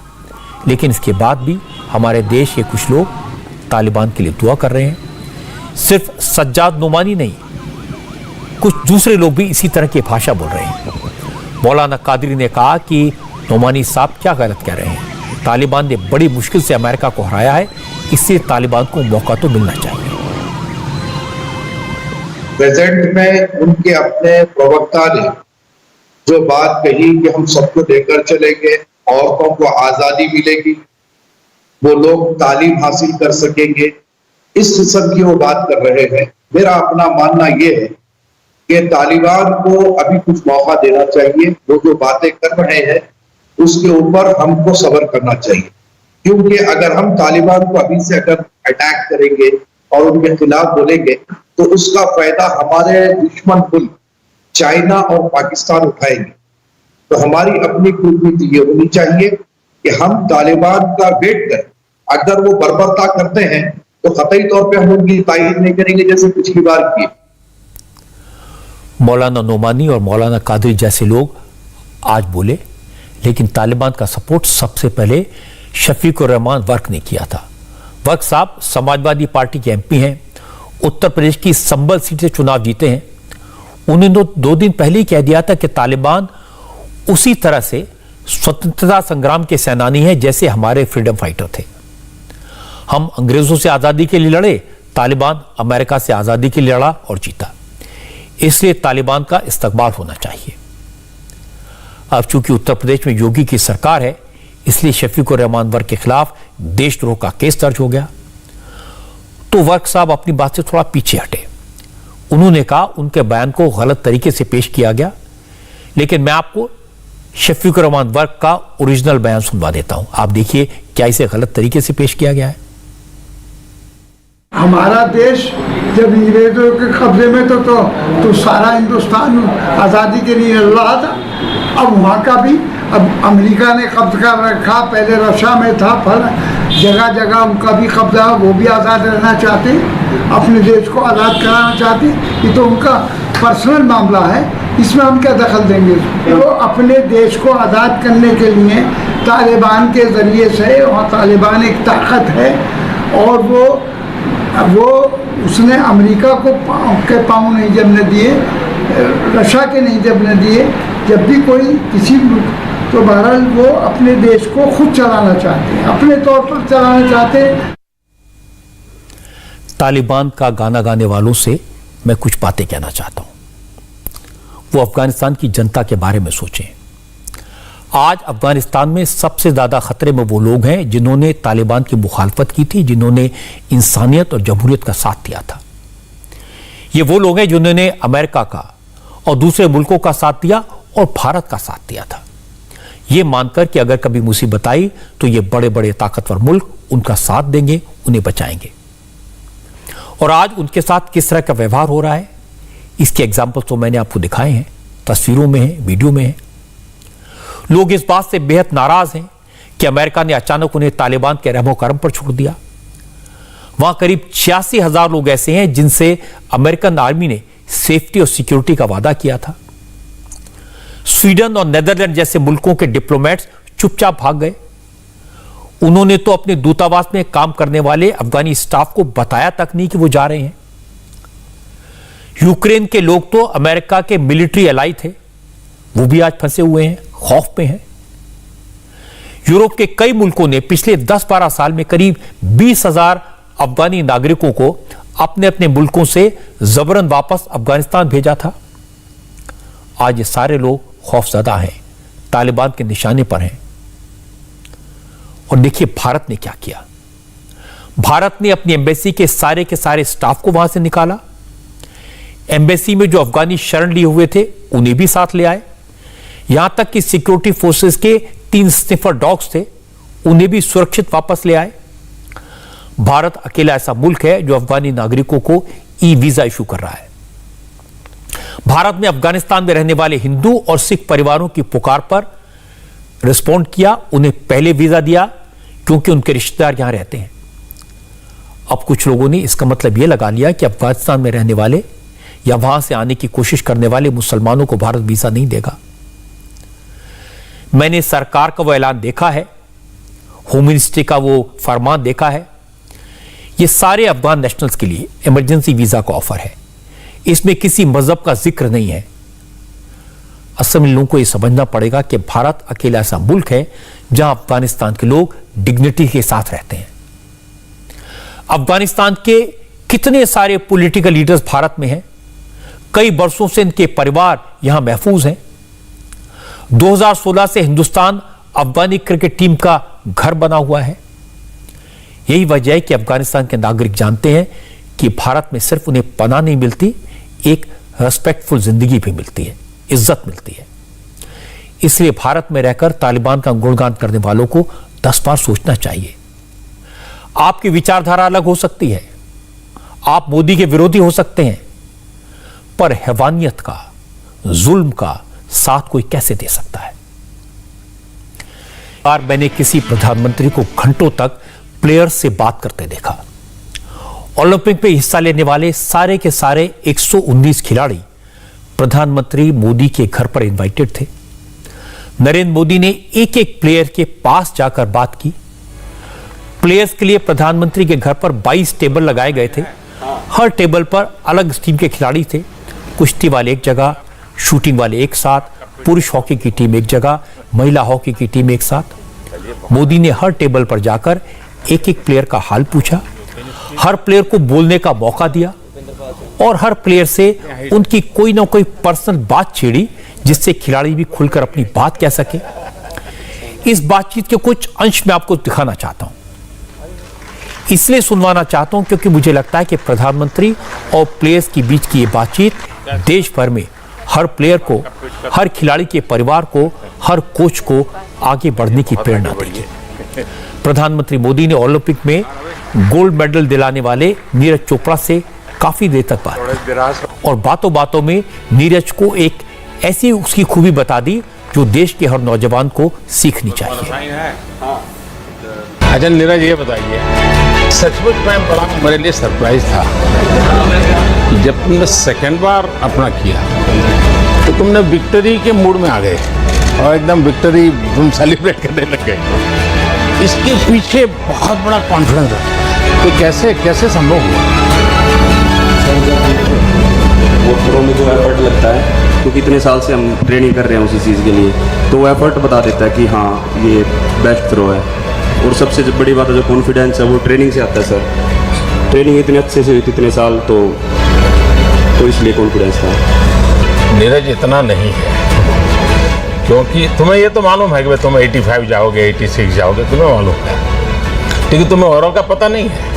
लेकिन इसके बाद भी हमारे देश के कुछ लोग तालिबान के लिए दुआ कर रहे हैं। सिर्फ सज्जाद नुमानी नहीं, कुछ दूसरे लोग भी इसी तरह की भाषा बोल रहे हैं। मौलाना कादरी ने कहा कि नुमानी साहब क्या गलत कह रहे हैं, तालिबान ने बड़ी मुश्किल से अमेरिका को हराया है, इससे तालिबान को मौका तो मिलना चाहिए। प्रेजेंट में उनके अपने प्रवक्ता ने जो बात कही कि हम सबको लेकर चलेंगे, औरतों को आजादी मिलेगी, वो लोग तालीम हासिल कर सकेंगे, इस किस्म की वो बात कर रहे हैं। मेरा अपना मानना ये है कि तालिबान को अभी कुछ मौका देना चाहिए। वो जो बातें कर रहे हैं उसके ऊपर हमको सब्र करना चाहिए, क्योंकि अगर हम तालिबान को अभी से अगर अटैक करेंगे और उनके खिलाफ बोलेंगे तो उसका फायदा हमारे दुश्मन मुल्क चाइना और पाकिस्तान उठाएंगे। तो हमारी अपनी कूटनीति ये होनी चाहिए कि हम तालिबान का वेट करें, अगर वो बर्बरता करते हैं तो कतई तौर पे हम उनकी तायद नहीं करेंगे जैसे पिछली बार की। मौलाना नोमानी और मौलाना कादरी जैसे लोग आज बोले, लेकिन तालिबान का सपोर्ट सबसे पहले शफीकुर रहमान वर्क ने किया था। वर्क साहब समाजवादी पार्टी के एमपी हैं, उत्तर प्रदेश की संभल सीट से चुनाव जीते हैं। उन्होंने 2 दिन पहले ही कह दिया था कि तालिबान उसी तरह से स्वतंत्रता संग्राम के सेनानी हैं जैसे हमारे फ्रीडम फाइटर थे। हम अंग्रेजों से आजादी के लिए लड़े, तालिबान अमेरिका से आजादी के लिए लड़ा और जीता, इसलिए तालिबान का इस्तकबाल होना चाहिए। अब चूंकि उत्तर प्रदेश में योगी की सरकार है, इसलिए शफीकुर रहमान वर्क के खिलाफ देशद्रोह का केस दर्ज हो गया। तो वर्क साहब अपनी बात से थोड़ा पीछे हटे। उन्होंने कहा उनके बयान को गलत तरीके से पेश किया गया, लेकिन मैं आपको शफीकुर रहमान वर्क का ओरिजिनल बयान सुनवा देता हूं। आप देखिए क्या इसे गलत तरीके से पेश किया गया है। हमारा देश जब अंग्रेजों के कब्जे में तो सारा हिंदुस्तान आज़ादी के लिए लड़ रहा था। अब वहाँ का भी अब अमेरिका ने कब्जा कर रखा, पहले रशिया में था, फिर जगह जगह उनका भी कब्जा, वो भी आज़ाद रहना चाहते, अपने देश को आज़ाद कराना चाहते। ये तो उनका पर्सनल मामला है, इसमें हम क्या दखल देंगे। वो अपने देश को आज़ाद करने के लिए तालिबान के ज़रिए से, और तालिबान एक ताकत है, और वो उसने अमेरिका को के पाँव नहीं जमने दिए, रशिया के नहीं जमने दिए। जब भी कोई किसी तो बहरहाल वो अपने देश को खुद चलाना चाहते हैं, अपने तौर पर चलाना चाहते हैं। तालिबान का गाना गाने वालों से मैं कुछ बातें कहना चाहता हूं। वो अफगानिस्तान की जनता के बारे में सोचें। आज अफगानिस्तान में सबसे ज्यादा खतरे में वो लोग हैं जिन्होंने तालिबान की मुखालफत की थी, जिन्होंने इंसानियत और जमहूरियत का साथ दिया था। ये वो लोग हैं जिन्होंने अमेरिका का और दूसरे मुल्कों का साथ दिया और भारत का साथ दिया था, ये मानकर कि अगर कभी मुसीबत आई तो ये बड़े बड़े ताकतवर मुल्क उनका साथ देंगे, उन्हें बचाएंगे। और आज उनके साथ किस तरह का व्यवहार हो रहा है, इसके एग्जाम्पल तो मैंने आपको दिखाए हैं, तस्वीरों में है, वीडियो में है। लोग इस बात से बेहद नाराज हैं कि अमेरिका ने अचानक उन्हें तालिबान के रहमो करम पर छोड़ दिया। वहां करीब 86,000 लोग ऐसे हैं जिनसे अमेरिकन आर्मी ने सेफ्टी और सिक्योरिटी का वादा किया था। स्वीडन और नेदरलैंड जैसे मुल्कों के डिप्लोमेट्स चुपचाप भाग गए। उन्होंने तो अपने दूतावास में काम करने वाले अफगानी स्टाफ को बताया तक नहीं कि वो जा रहे हैं। यूक्रेन के लोग तो अमेरिका के मिलिट्री एलाई थे, वो भी आज फंसे हुए हैं, खौफ में हैं। यूरोप के कई मुल्कों ने पिछले 10-12 साल में करीब 20,000 अफगानी नागरिकों को अपने अपने मुल्कों से जबरन वापस अफगानिस्तान भेजा था। आज ये सारे लोग खौफजदा हैं, तालिबान के निशाने पर हैं। और देखिए भारत ने क्या किया। भारत ने अपनी एम्बेसी के सारे स्टाफ को वहां से निकाला। एम्बेसी में जो अफगानी शरण लिए हुए थे उन्हें भी साथ ले आए। यहां तक कि सिक्योरिटी फोर्सेस के 3 स्निफर डॉग्स थे, उन्हें भी सुरक्षित वापस ले आए। भारत अकेला ऐसा मुल्क है जो अफगानी नागरिकों को ई वीजा इशू कर रहा है। भारत ने अफगानिस्तान में रहने वाले हिंदू और सिख परिवारों की पुकार पर रिस्पॉन्ड किया, उन्हें पहले वीजा दिया क्योंकि उनके रिश्तेदार यहां रहते हैं। अब कुछ लोगों ने इसका मतलब यह लगा लिया कि अफगानिस्तान में रहने वाले या वहां से आने की कोशिश करने वाले मुसलमानों को भारत वीजा नहीं देगा। मैंने सरकार का वो ऐलान देखा है, होम मिनिस्ट्री का वो फरमान देखा है। ये सारे अफगान नेशनल्स के लिए इमरजेंसी वीजा का ऑफर है, इसमें किसी मजहब का जिक्र नहीं है। असल में लोगों को यह समझना पड़ेगा कि भारत अकेला ऐसा मुल्क है जहां अफगानिस्तान के लोग डिग्निटी के साथ रहते हैं। अफगानिस्तान के कितने सारे पॉलिटिकल लीडर्स भारत में हैं, कई वर्षों से इनके परिवार यहां महफूज हैं। 2016 से हिंदुस्तान अफगानी क्रिकेट टीम का घर बना हुआ है। यही वजह है कि अफगानिस्तान के नागरिक जानते हैं कि भारत में सिर्फ उन्हें पनाह नहीं मिलती, एक रेस्पेक्टफुल जिंदगी भी मिलती है, इज्जत मिलती है। इसलिए भारत में रहकर तालिबान का गुणगान करने वालों को 10 बार सोचना चाहिए। आपकी विचारधारा अलग हो सकती है, आप मोदी के विरोधी हो सकते हैं, पर हैवानियत का, जुल्म का साथ कोई कैसे दे सकता है? बार मैंने किसी प्रधानमंत्री को घंटों तक प्लेयर्स से बात करते देखा। ओलंपिक में हिस्सा लेने वाले सारे के सारे 119 खिलाड़ी प्रधानमंत्री मोदी के घर पर इनवाइटेड थे। नरेंद्र मोदी ने एक एक प्लेयर के पास जाकर बात की। प्लेयर्स के लिए प्रधानमंत्री के घर पर 22 टेबल लगाए गए थे। हर टेबल पर अलग टीम के खिलाड़ी थे। कुश्ती वाले एक जगह, शूटिंग वाले एक साथ, पुरुष हॉकी की टीम एक जगह, महिला हॉकी की टीम एक साथ। मोदी ने हर टेबल पर जाकर एक एक प्लेयर का हाल पूछा, हर प्लेयर को बोलने का मौका दिया और हर प्लेयर से उनकी कोई ना कोई पर्सनल बात छेड़ी, जिससे खिलाड़ी भी खुलकर अपनी बात कह सके। इस बातचीत के कुछ अंश मैं आपको दिखाना चाहता हूं, इसलिए सुनवाना चाहता हूं क्योंकि मुझे लगता है कि प्रधानमंत्री और प्लेयर्स के बीच की ये बातचीत देश भर में हर प्लेयर को, हर खिलाड़ी के परिवार को, हर कोच को आगे बढ़ने की प्रेरणा देगी। प्रधानमंत्री मोदी ने ओलंपिक में गोल्ड मेडल दिलाने वाले नीरज चोपड़ा से काफी देर तक बात और बातों बातों में नीरज को एक ऐसी उसकी खूबी बता दी जो देश के हर नौजवान को सीखनी चाहिए। अच्छा नीरज, ये बताइए, सचमुच में बड़ा मेरे लिए सरप्राइज था जब तुमने सेकंड बार अपना किया तो तुमने विक्ट्री के मूड में आ गए और एकदम विक्ट्री तुम सेलिब्रेट करने लग गए। इसके पीछे बहुत बड़ा कॉन्फिडेंस है, तो कैसे संभव हुआ? वो थ्रो में जो एफर्ट लगता है, क्योंकि इतने साल से हम ट्रेनिंग कर रहे हैं उसी चीज़ के लिए, तो वो एफर्ट बता देता है कि हाँ ये बेस्ट थ्रो है। और सबसे बड़ी बात है जो कॉन्फिडेंस है वो ट्रेनिंग से आता है सर। ट्रेनिंग इतने अच्छे से हुई थी इतने साल, तो इसलिए कॉन्फिडेंस था। नीरज, इतना नहीं है, क्योंकि तुम्हें ये तो मालूम है कि तुम 85 जाओगे, 86 जाओगे, तुम्हें मालूम है, लेकिन तुम्हें औरों का पता नहीं है।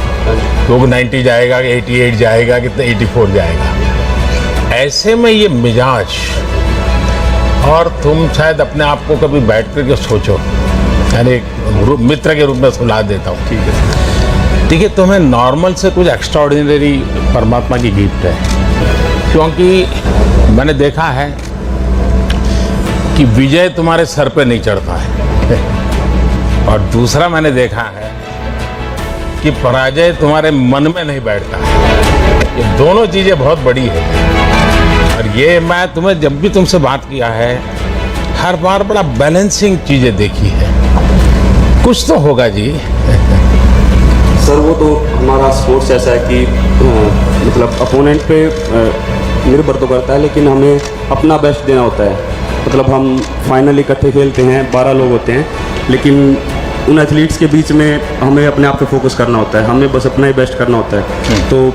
लोग 90 जाएगा, 88 जाएगा, कितना 84 जाएगा। ऐसे में ये मिजाज, और तुम शायद अपने आप को कभी बैठ करके सोचो, यानी एक मित्र के रूप में सुला देता हूँ, ठीक है, देखिए तुम्हें नॉर्मल से कुछ एक्स्ट्राऑर्डिनरी परमात्मा की गिफ्ट है, क्योंकि मैंने देखा है कि विजय तुम्हारे सर पे नहीं चढ़ता है और दूसरा मैंने देखा है कि पराजय तुम्हारे मन में नहीं बैठता है। ये दोनों चीज़ें बहुत बड़ी है और ये मैं तुम्हें जब भी तुमसे बात किया है हर बार बड़ा बैलेंसिंग चीज़ें देखी है। कुछ तो होगा जी। सर वो तो हमारा स्पोर्ट्स ऐसा है कि मतलब अपोनेंट पे निर्भर तो करता है, लेकिन हमें अपना बेस्ट देना होता है। मतलब हम फाइनल इकट्ठे खेलते हैं, 12 लोग होते हैं, लेकिन उन एथलीट्स के बीच में हमें अपने आप पे फोकस करना होता है, हमें बस अपना ही बेस्ट करना होता है। तो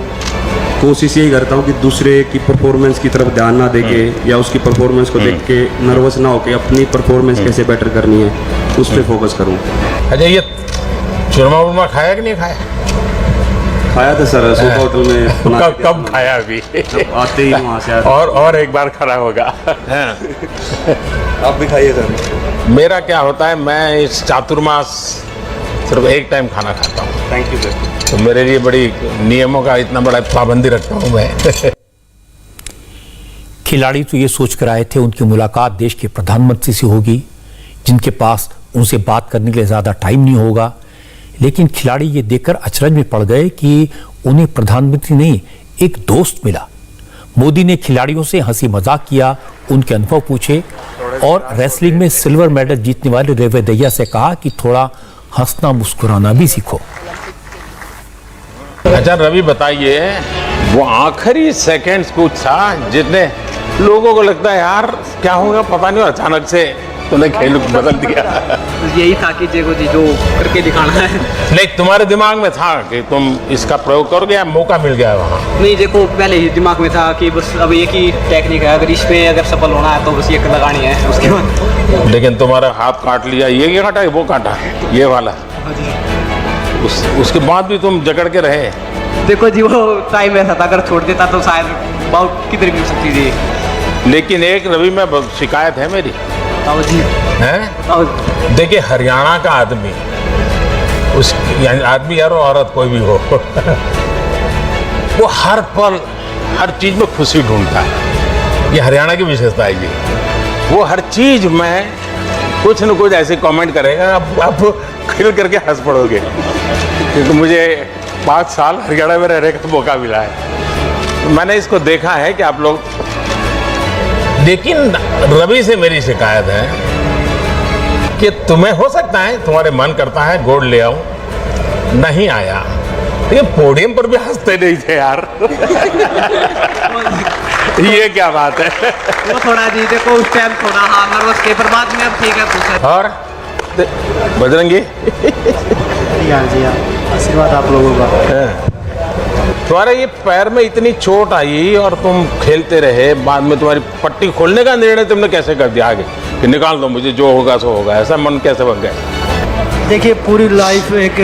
कोशिश यही करता हूँ कि दूसरे की परफॉर्मेंस की तरफ ध्यान ना देके या उसकी परफॉर्मेंस को देख के नर्वस ना होके अपनी परफॉर्मेंस कैसे बेटर करनी है उस पर फोकस करूँ। अच्छा, ये चूरमा वूरमा खाया कि नहीं खाया? खाया था सर, सोफा होटल में। कब खाया? अभी आते ही वहाँ से। और एक बार खड़ा होगा। आप भी खाइए सर। मेरा क्या होता है, मैं इस चातुर्मास सिर्फ एक टाइम खाना खाता हूँ। Thank you sir. तो मेरे लिए बड़ी नियमों का इतना बड़ा पाबंदी रखता हूँ मैं। खिलाड़ी तो ये सोच कर आए थे उनकी मुलाकात देश के प्रधानमंत्री से होगी, जिनके पास उनसे बात करने के लिए ज्यादा टाइम नहीं होगा, लेकिन खिलाड़ी ये देखकर अचरज में पड़ गए कि उन्हें प्रधानमंत्री नहीं एक दोस्त मिला। मोदी ने खिलाड़ियों से हंसी मजाक किया, उनके अनुभव पूछे और रेसलिंग में सिल्वर मेडल जीतने वाले रेवे दहिया से कहा कि थोड़ा हंसना मुस्कुराना भी सीखो। अच्छा रवि, बताइए वो आखिरी सेकंड्स कुछ था जितने लोगों को लगता है यार क्या होगा पता नहीं, और अचानक से तूने खेल बदल दिया। यही था कि जेगो जी जो करके दिखाना है। नहीं, तुम्हारे दिमाग में था कि तुम इसका प्रयोग करोगे या मौका मिल गया वहाँ? नहीं, देखो पहले ही दिमाग में था कि बस अब एक ही टेक्निक है, अगर इसमें अगर सफल होना है तो बस ये लगानी है, उसके बाद। लेकिन तुम्हारा हाथ काट लिया, ये काटा है वो काटा है ये वाला, उसके बाद भी तुम जकड़ के रहे। देखो जी वो टाइम ऐसा था, अगर छोड़ देता तो शायद बाउट किधर मिल सकती थी। लेकिन एक रवि में शिकायत है मेरी। बताओ जी। हैं? देखिए हरियाणा का आदमी, उस यानी आदमी यार औरत कोई भी हो वो हर पल हर चीज में खुशी ढूंढता है। ये हरियाणा की विशेषता है जी। वो हर चीज में कुछ न कुछ ऐसे कमेंट करेगा, आप खिल करके हंस पड़ोगे, क्योंकि मुझे 5 साल हरियाणा में रहने का मौका मिला है। मैंने इसको देखा है कि आप लोग, लेकिन रवि से मेरी शिकायत है कि तुम्हें हो सकता है तुम्हारे मन करता है गोल्ड ले आऊं, नहीं आया, ये पोडियम पर भी हंसते नहीं थे यार ये क्या बात है? वो थोड़ा जी देखो उस टाइम थोड़ा हाँ नर्वस थे, पर बाद में अब ठीक है कुछ। और बजरंगी जी आशीर्वाद आप लोगों का। तुम्हारे ये पैर में इतनी चोट आई और तुम खेलते रहे, बाद में तुम्हारी पट्टी खोलने का निर्णय तुमने कैसे कर दिया आगे कि निकाल दो मुझे, जो होगा सो होगा, ऐसा मन कैसे बन गया? देखिए पूरी लाइफ एक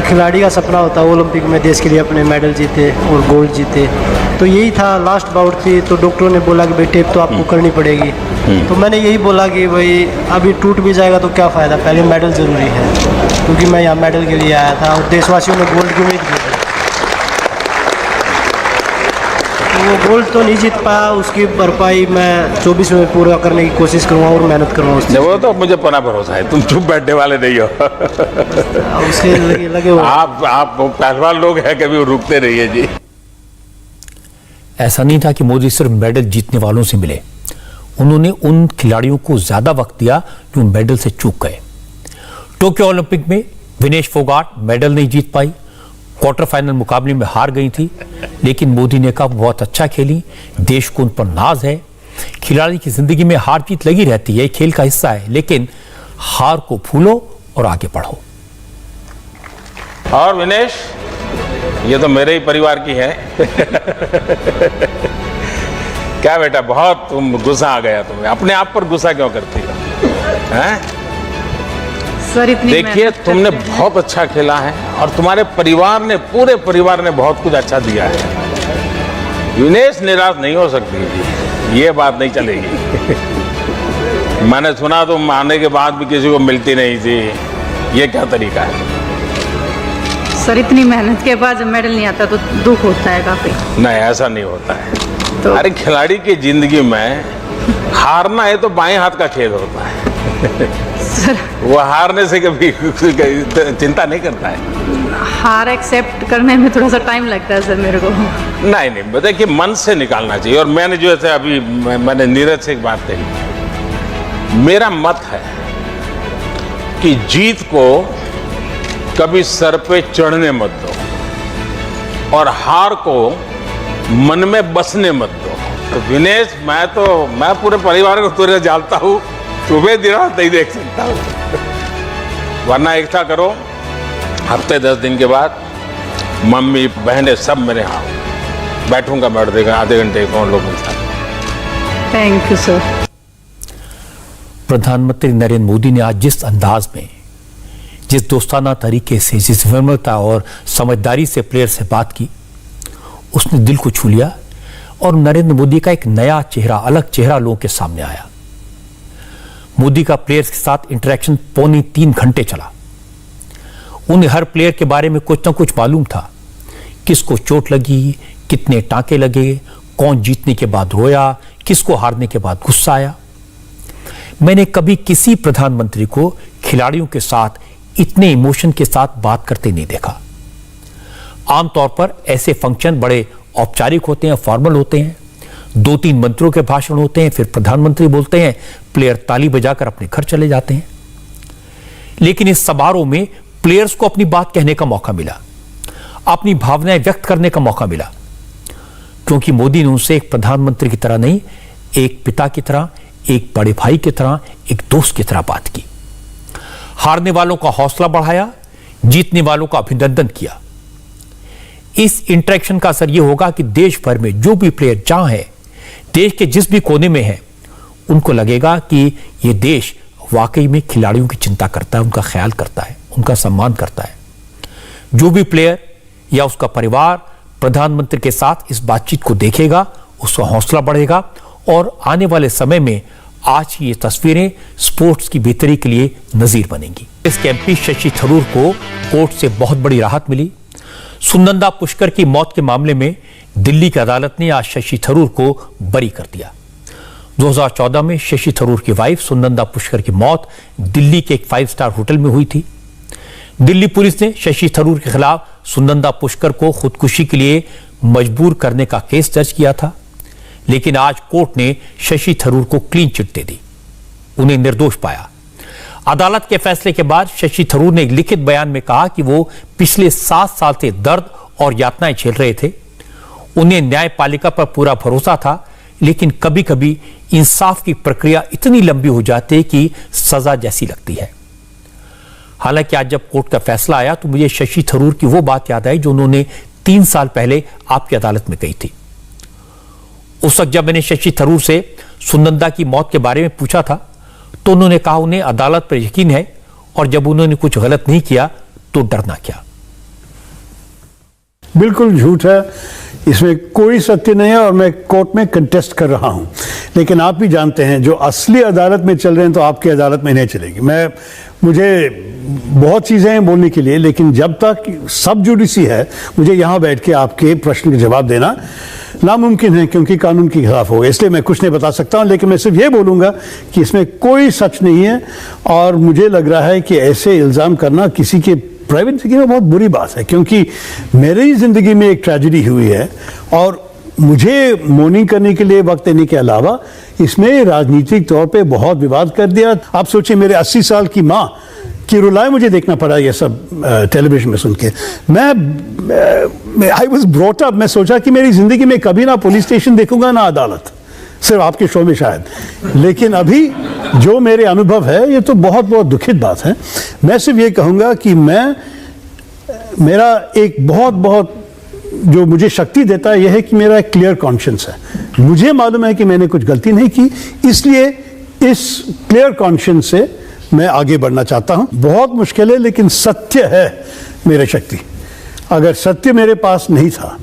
खिलाड़ी का सपना होता है ओलंपिक में देश के लिए अपने मेडल जीते और गोल्ड जीते, तो यही था। लास्ट बाउट थी तो डॉक्टरों ने बोला कि भाई टेप तो आपको करनी पड़ेगी, तो मैंने यही बोला कि भाई अभी टूट भी जाएगा तो क्या फ़ायदा, पहले मेडल ज़रूरी है, क्योंकि मैं यहाँ मेडल के लिए आया था और देशवासियों ने गोल्ड की उम्मीद की थी। वो गोल्ड तो नहीं जीत पाया, उसकी भरपाई मैं 24 में पूरा करने की कोशिश करूँगा और मेहनत करूँगा उससे। वो तो मुझे पूरा भरोसा है, तुम चुप बैठने वाले नहीं हो उसके लगे हो। आप पहलवान लोग हैं, कभी रुकते नहीं है जी। ऐसा नहीं था कि मोदी सिर्फ मेडल जीतने वालों से मिले, उन्होंने उन खिलाड़ियों को ज्यादा वक्त दिया जो मेडल से चूक गए। टोक्यो ओलंपिक में विनेश फोगाट मेडल नहीं जीत पाई, क्वार्टर फाइनल मुकाबले में हार गई थी, लेकिन मोदी ने कहा बहुत अच्छा खेली, देश को उन पर नाज है। खिलाड़ी की जिंदगी में हार जीत लगी रहती है, खेल का हिस्सा है, लेकिन हार को भूलो और आगे बढ़ो। और विनेश, ये तो मेरे ही परिवार की है क्या बेटा, बहुत तुम गुस्सा आ गया तुम्हें, अपने आप पर गुस्सा क्यों करती हो? हैं? सर इतनी देखिए तुमने बहुत अच्छा खेला है और तुम्हारे परिवार ने, पूरे परिवार ने बहुत कुछ अच्छा दिया है। विनेश निराश नहीं हो सकती जी, ये बात नहीं चलेगी मैंने सुना तुम आने के बाद भी किसी को मिलती नहीं थी, ये क्या तरीका है? सर इतनी मेहनत के बाद जब मेडल नहीं आता तो दुख होता है काफी। नहीं ऐसा नहीं होता है तो... अरे खिलाड़ी की जिंदगी में हारना है तो बाएं हाथ का खेल होता है सर वो हारने से कभी चिंता नहीं करता है। हार एक्सेप्ट करने में थोड़ा सा टाइम लगता है सर मेरे को। नहीं देखिए मन से निकालना चाहिए। और मैंने जो है अभी मैंने नीरज से एक बात कही, मेरा मत है कि जीत को कभी सर पे चढ़ने मत दो और हार को मन में बसने मत दो। तो विनेश, मैं पूरे परिवार को तुझे जानता हूँ, तुम्हें दिन रात नहीं देख सकता हूँ। वरना एकता करो, हफ्ते 10 दिन के बाद मम्मी बहनें सब मेरे यहाँ बैठूंगा, बैठ देगा आधे घंटे कौन लोगों के साथ। Thank you sir. प्रधानमंत्री नरेंद्र मोदी ने आज जिस अंदाज में, जिस दोस्ताना तरीके से, जिस विनम्रता और समझदारी से प्लेयर से बात की, उसने दिल को छू लिया और नरेंद्र मोदी का एक नया चेहरा, अलग चेहरा लोगों के सामने आया। मोदी का प्लेयर्स के साथ इंटरेक्शन 2.25 घंटे चला। उन्हें हर प्लेयर के बारे में कुछ ना कुछ मालूम था, किसको चोट लगी, कितने टांके लगे, कौन जीतने के बाद रोया, किसको हारने के बाद गुस्सा आया। मैंने कभी किसी प्रधानमंत्री को खिलाड़ियों के साथ इतने इमोशन के साथ बात करते नहीं देखा। आमतौर पर ऐसे फंक्शन बड़े औपचारिक होते हैं, फॉर्मल होते हैं, 2-3 मंत्रियों के भाषण होते हैं, फिर प्रधानमंत्री बोलते हैं, प्लेयर ताली बजाकर अपने घर चले जाते हैं। लेकिन इस समारोह में प्लेयर्स को अपनी बात कहने का मौका मिला, अपनी भावनाएं व्यक्त करने का मौका मिला, क्योंकि मोदी ने उनसे एक प्रधानमंत्री की तरह नहीं, एक पिता की तरह, एक बड़े भाई की तरह, एक दोस्त की तरह बात की। हारने वालों का हौसला बढ़ाया, जीतने वालों का अभिनंदन किया। इस इंटरेक्शन का असर यह होगा कि देश भर में जो भी प्लेयर जहां है, देश के जिस भी कोने में है, उनको लगेगा कि यह देश वाकई में खिलाड़ियों की चिंता करता है, उनका ख्याल करता है, उनका सम्मान करता है। जो भी प्लेयर या उसका परिवार प्रधानमंत्री के साथ इस बातचीत को देखेगा, उसका हौसला बढ़ेगा और आने वाले समय में आज की ये तस्वीरें स्पोर्ट्स की बेहतरी के लिए नजीर बनेंगी। इस एमपी शशि थरूर को कोर्ट से बहुत बड़ी राहत मिली। सुनंदा पुष्कर की मौत के मामले में दिल्ली की अदालत ने आज शशि थरूर को बरी कर दिया। 2014 में शशि थरूर की वाइफ सुनंदा पुष्कर की मौत दिल्ली के एक 5 स्टार होटल में हुई थी। दिल्ली पुलिस ने शशि थरूर के खिलाफ सुनंदा पुष्कर को खुदकुशी के लिए मजबूर करने का केस दर्ज किया था, लेकिन आज कोर्ट ने शशि थरूर को क्लीन चिट दे दी, उन्हें निर्दोष पाया। अदालत के फैसले के बाद शशि थरूर ने एक लिखित बयान में कहा कि वो पिछले 7 साल से दर्द और यातनाएं झेल रहे थे। उन्हें न्यायपालिका पर पूरा भरोसा था, लेकिन कभी कभी इंसाफ की प्रक्रिया इतनी लंबी हो जाती है कि सजा जैसी लगती है। हालांकि आज जब कोर्ट का फैसला आया तो मुझे शशि थरूर की वो बात याद आई जो उन्होंने 3 साल पहले आपकी अदालत में कही थी। उस वक्त जब मैंने शशि थरूर से सुनंदा की मौत के बारे में पूछा था तो उन्होंने कहा उन्हें अदालत पर यकीन है और जब उन्होंने कुछ गलत नहीं किया तो डरना क्या। बिल्कुल झूठ है, इसमें कोई सत्य नहीं है और मैं कोर्ट में कंटेस्ट कर रहा हूं। लेकिन आप भी जानते हैं जो असली अदालत में चल रहे हैं तो आपकी अदालत में नहीं चलेगी। मुझे बहुत चीज़ें हैं बोलने के लिए, लेकिन जब तक सब जुडिसी है मुझे यहाँ बैठ के आपके प्रश्न के जवाब देना नामुमकिन है, क्योंकि कानून के खिलाफ होगा। इसलिए मैं कुछ नहीं बता सकता हूँ, लेकिन मैं सिर्फ ये बोलूँगा कि इसमें कोई सच नहीं है और मुझे लग रहा है कि ऐसे इल्ज़ाम करना किसी के प्राइवेट जिंदगी में बहुत बुरी बात है, क्योंकि मेरी ज़िंदगी में एक ट्रेजेडी हुई है और मुझे मौनिंग करने के लिए वक्त देने के अलावा इसमें राजनीतिक तौर पे बहुत विवाद कर दिया। आप सोचिए, मेरे 80 साल की माँ की रुलाए मुझे देखना पड़ा ये सब टेलीविजन में सुन के। मैं आई वॉज ब्रॉट अप, मैं सोचा कि मेरी ज़िंदगी में कभी ना पुलिस स्टेशन देखूंगा ना अदालत, सिर्फ आपके शो में शायद। लेकिन अभी जो मेरे अनुभव है ये तो बहुत बहुत दुखित बात है। मैं सिर्फ ये कहूँगा कि मेरा एक बहुत जो मुझे शक्ति देता है यह है कि मेरा एक क्लियर कॉन्शियंस है। मुझे मालूम है कि मैंने कुछ गलती नहीं की, इसलिए इस क्लियर कॉन्शियंस से मैं आगे बढ़ना चाहता हूं। बहुत मुश्किल है, लेकिन सत्य है मेरी शक्ति। अगर सत्य मेरे पास नहीं था,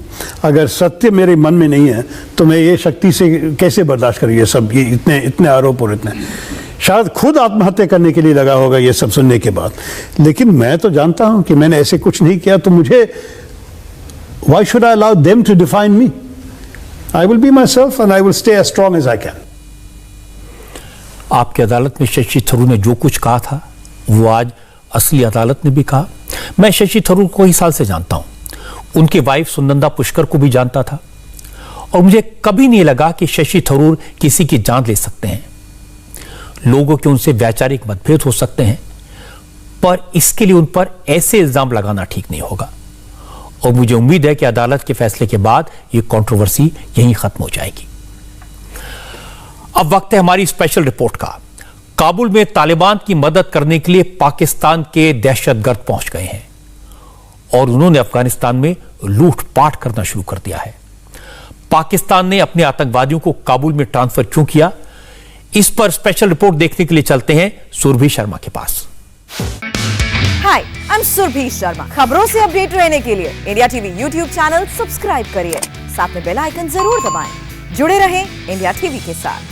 अगर सत्य मेरे मन में नहीं है, तो मैं ये शक्ति से कैसे बर्दाश्त करूँ? ये सब ये इतने आरोप और इतने, शायद खुद आत्महत्या करने के लिए लगा होगा ये सब सुनने के बाद। लेकिन मैं तो जानता हूं कि मैंने ऐसे कुछ नहीं किया, तो मुझे why should I allow them to define me? I will be myself and I will stay as strong as I can. आपकी अदालत में शशि थरूर ने जो कुछ कहा था वो आज असली अदालत ने भी कहा। मैं शशि थरूर को कई साल से जानता हूं, उनकी वाइफ सुनंदा पुष्कर को भी जानता था और मुझे कभी नहीं लगा कि शशि थरूर किसी की जान ले सकते हैं। लोगों के उनसे वैचारिक मतभेद हो सकते हैं, पर इसके लिए उन पर ऐसे इल्जाम लगाना ठीक नहीं होगा और मुझे उम्मीद है कि अदालत के फैसले के बाद यह कंट्रोवर्सी यहीं खत्म हो जाएगी। अब वक्त है हमारी स्पेशल रिपोर्ट का। काबुल में तालिबान की मदद करने के लिए पाकिस्तान के दहशतगर्द पहुंच गए हैं और उन्होंने अफगानिस्तान में लूटपाट करना शुरू कर दिया है। पाकिस्तान ने अपने आतंकवादियों को काबुल में ट्रांसफर क्यों किया, इस पर स्पेशल रिपोर्ट देखने के लिए चलते हैं सुरभि शर्मा के पास। हाय, आई एम सुरभि शर्मा। खबरों से अपडेट रहने के लिए India TV YouTube channel subscribe करिए, साथ में बेल आइकन जरूर दबाएं। जुड़े रहें इंडिया टीवी के साथ।